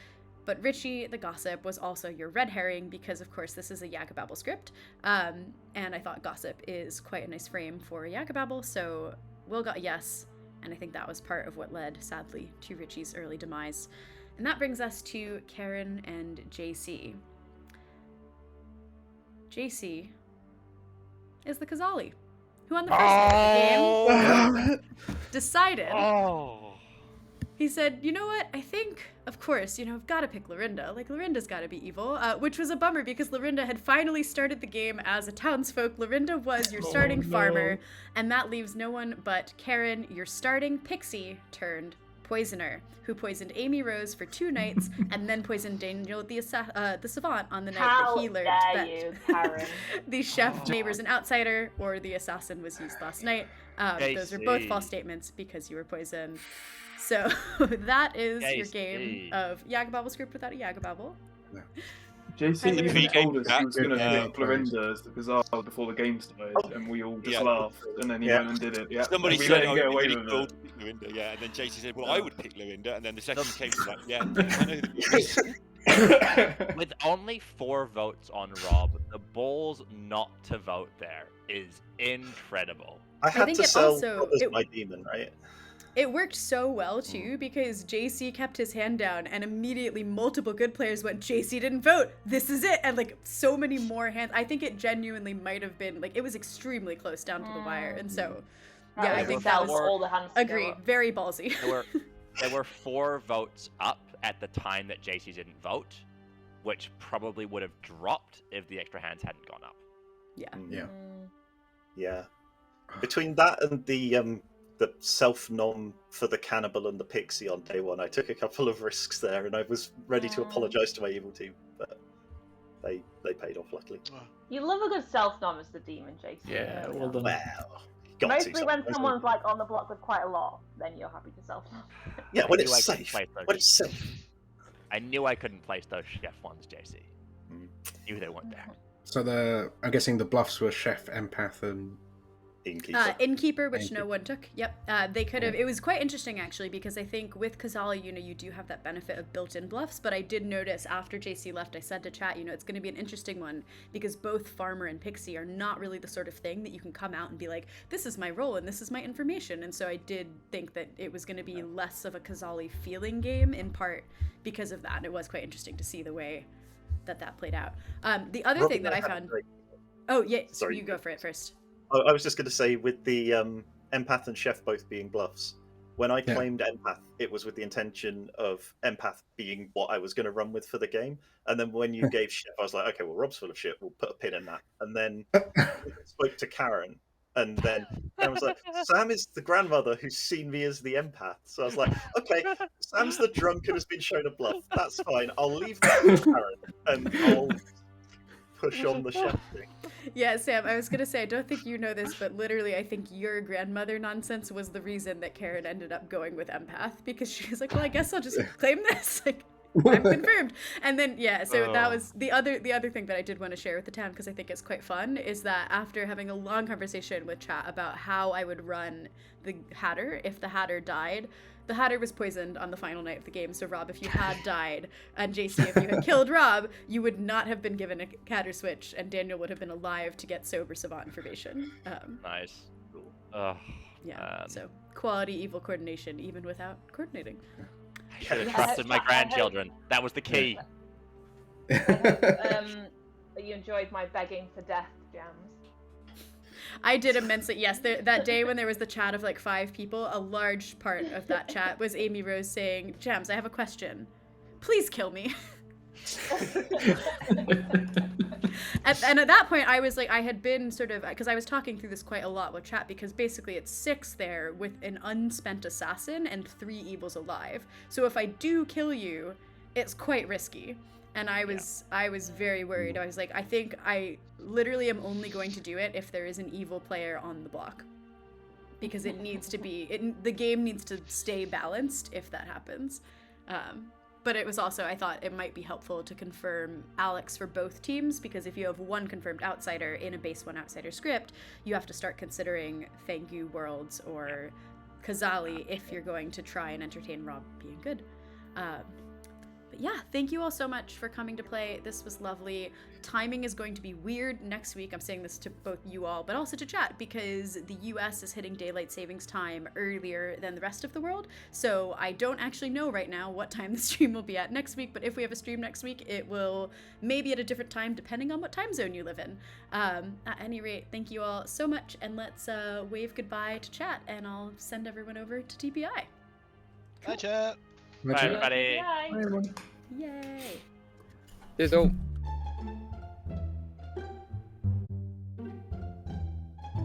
but Richie, the gossip, was also your red herring because, of course, this is a Yaggababble script. And I thought gossip is quite a nice frame for a Yaggababble, so Will got a yes, and I think that was part of what led, sadly, to Richie's early demise. And that brings us to Karen and JC. JC is the Kazali, who on the first night of the game decided. He said, you know what, I think, of course, I've got to pick Lorinda. Like, Lorinda's got to be evil, which was a bummer because Lorinda had finally started the game as a townsfolk. Lorinda was your starting farmer, and that leaves no one but Karen, your starting pixie turned poisoner, who poisoned Amy Rose for 2 nights and then poisoned Daniel the savant on the night that he learned that the chef, neighbor's an outsider, or the assassin was used last night. Those are both false statements because you were poisoned. So that is your game of Yaggababble script without a Yaggababble.
Yeah. JC even told us he was going to pick Lorinda as the Kazali before the game started, and we all just laughed, and then he went and did it. Yeah,
Somebody
we
said,
let him get away with
cool
it.
to pick Lorinda, yeah, and then JC said, well, I would pick Lorinda, and then the second came to like, yeah, I know who
With only 4 votes on Rob, the balls not to vote there is incredible.
I had
think
to
it
sell
also-
Rob as
it-
my demon, right?
It worked so well, too, because JC kept his hand down, and immediately multiple good players went, JC didn't vote, this is it, and, like, so many more hands. I think it genuinely might have been, like, it was extremely close down to the wire, and so, yeah, I think that was,
all the hands
agreed, very ballsy.
There were 4 votes up at the time that JC didn't vote, which probably would have dropped if the extra hands hadn't gone up.
Yeah.
Yeah. Between that and the self-nom for the cannibal and the pixie on day 1, I took a couple of risks there, and I was ready to apologise to my evil team, but they paid off, luckily.
You love a good self-nom as the demon, JC.
Yeah, well done.
Well, got
Mostly
to
when
sometimes.
someone's like on the block with quite a lot, then you're happy to self-nom.
Yeah, when
I
it's
knew I couldn't
safe.
place those.
When it's safe.
I knew I couldn't place those chef ones, JC. Knew they weren't there.
So I'm guessing the bluffs were chef, empath, and
Innkeeper, which no one took. Yep. They could have. It was quite interesting actually, because I think with Kazali, you do have that benefit of built-in bluffs. But I did notice after JC left, I said to chat, it's going to be an interesting one because both Farmer and Pixie are not really the sort of thing that you can come out and be like, this is my role and this is my information. And so I did think that it was going to be less of a Kazali feeling game, in part because of that. And it was quite interesting to see the way that played out. The other thing that I found. Oh yeah, sorry, you go for it first.
I was just going to say, with the Empath and Chef both being bluffs, when I claimed Empath, it was with the intention of Empath being what I was going to run with for the game. And then when you gave Chef, I was like, okay, well, Rob's full of shit. We'll put a pin in that. And then spoke to Karen. And then I was like, Sam is the grandmother who's seen me as the Empath. So I was like, okay, Sam's the drunk and has been shown a bluff. That's fine. I'll leave that with Karen. And I'll push on the Chef thing.
Yeah, Sam, I was going to say, I don't think you know this, but literally I think your grandmother nonsense was the reason that Karen ended up going with Empath, because she was like, well, I guess I'll just claim this. Like, I'm confirmed. And then, yeah, so that was the other thing that I did want to share with the town, because I think it's quite fun, is that after having a long conversation with chat about how I would run the Hatter if the Hatter died, the Hatter was poisoned on the final night of the game, so Rob, if you had died, and JC, if you had killed Rob, you would not have been given a Hatter switch, and Daniel would have been alive to get sober savant information.
Nice.
Cool. Yeah, so quality evil coordination, even without coordinating.
I should have trusted my grandchildren. That was the key.
I hope you enjoyed my begging for death, Jams.
I did immensely. Yes, that day when there was the chat of like 5 people, a large part of that chat was Amy Rose saying, Jams, I have a question. Please kill me. And at that point, I was like, I had been sort of, because I was talking through this quite a lot with chat, because basically it's 6 there with an unspent assassin and 3 evils alive. So if I do kill you, it's quite risky. And I was very worried. I was like, I think I literally am only going to do it if there is an evil player on the block. Because it needs to be, the game needs to stay balanced if that happens. But it was also, I thought it might be helpful to confirm Alex for both teams, because if you have one confirmed outsider in a base 1 outsider script, you have to start considering Fangu Worlds or Kazali if you're going to try and entertain Rob being good. But yeah, thank you all so much for coming to play. This was lovely. Timing is going to be weird next week. I'm saying this to both you all, but also to chat, because the US is hitting daylight savings time earlier than the rest of the world. So I don't actually know right now what time the stream will be at next week, but if we have a stream next week, it will maybe at a different time depending on what time zone you live in. At any rate, thank you all so much, and let's wave goodbye to chat, and I'll send everyone over to TPI.
Bye, chat.
Bye, everybody.
Bye.
Yay.
Cheers all.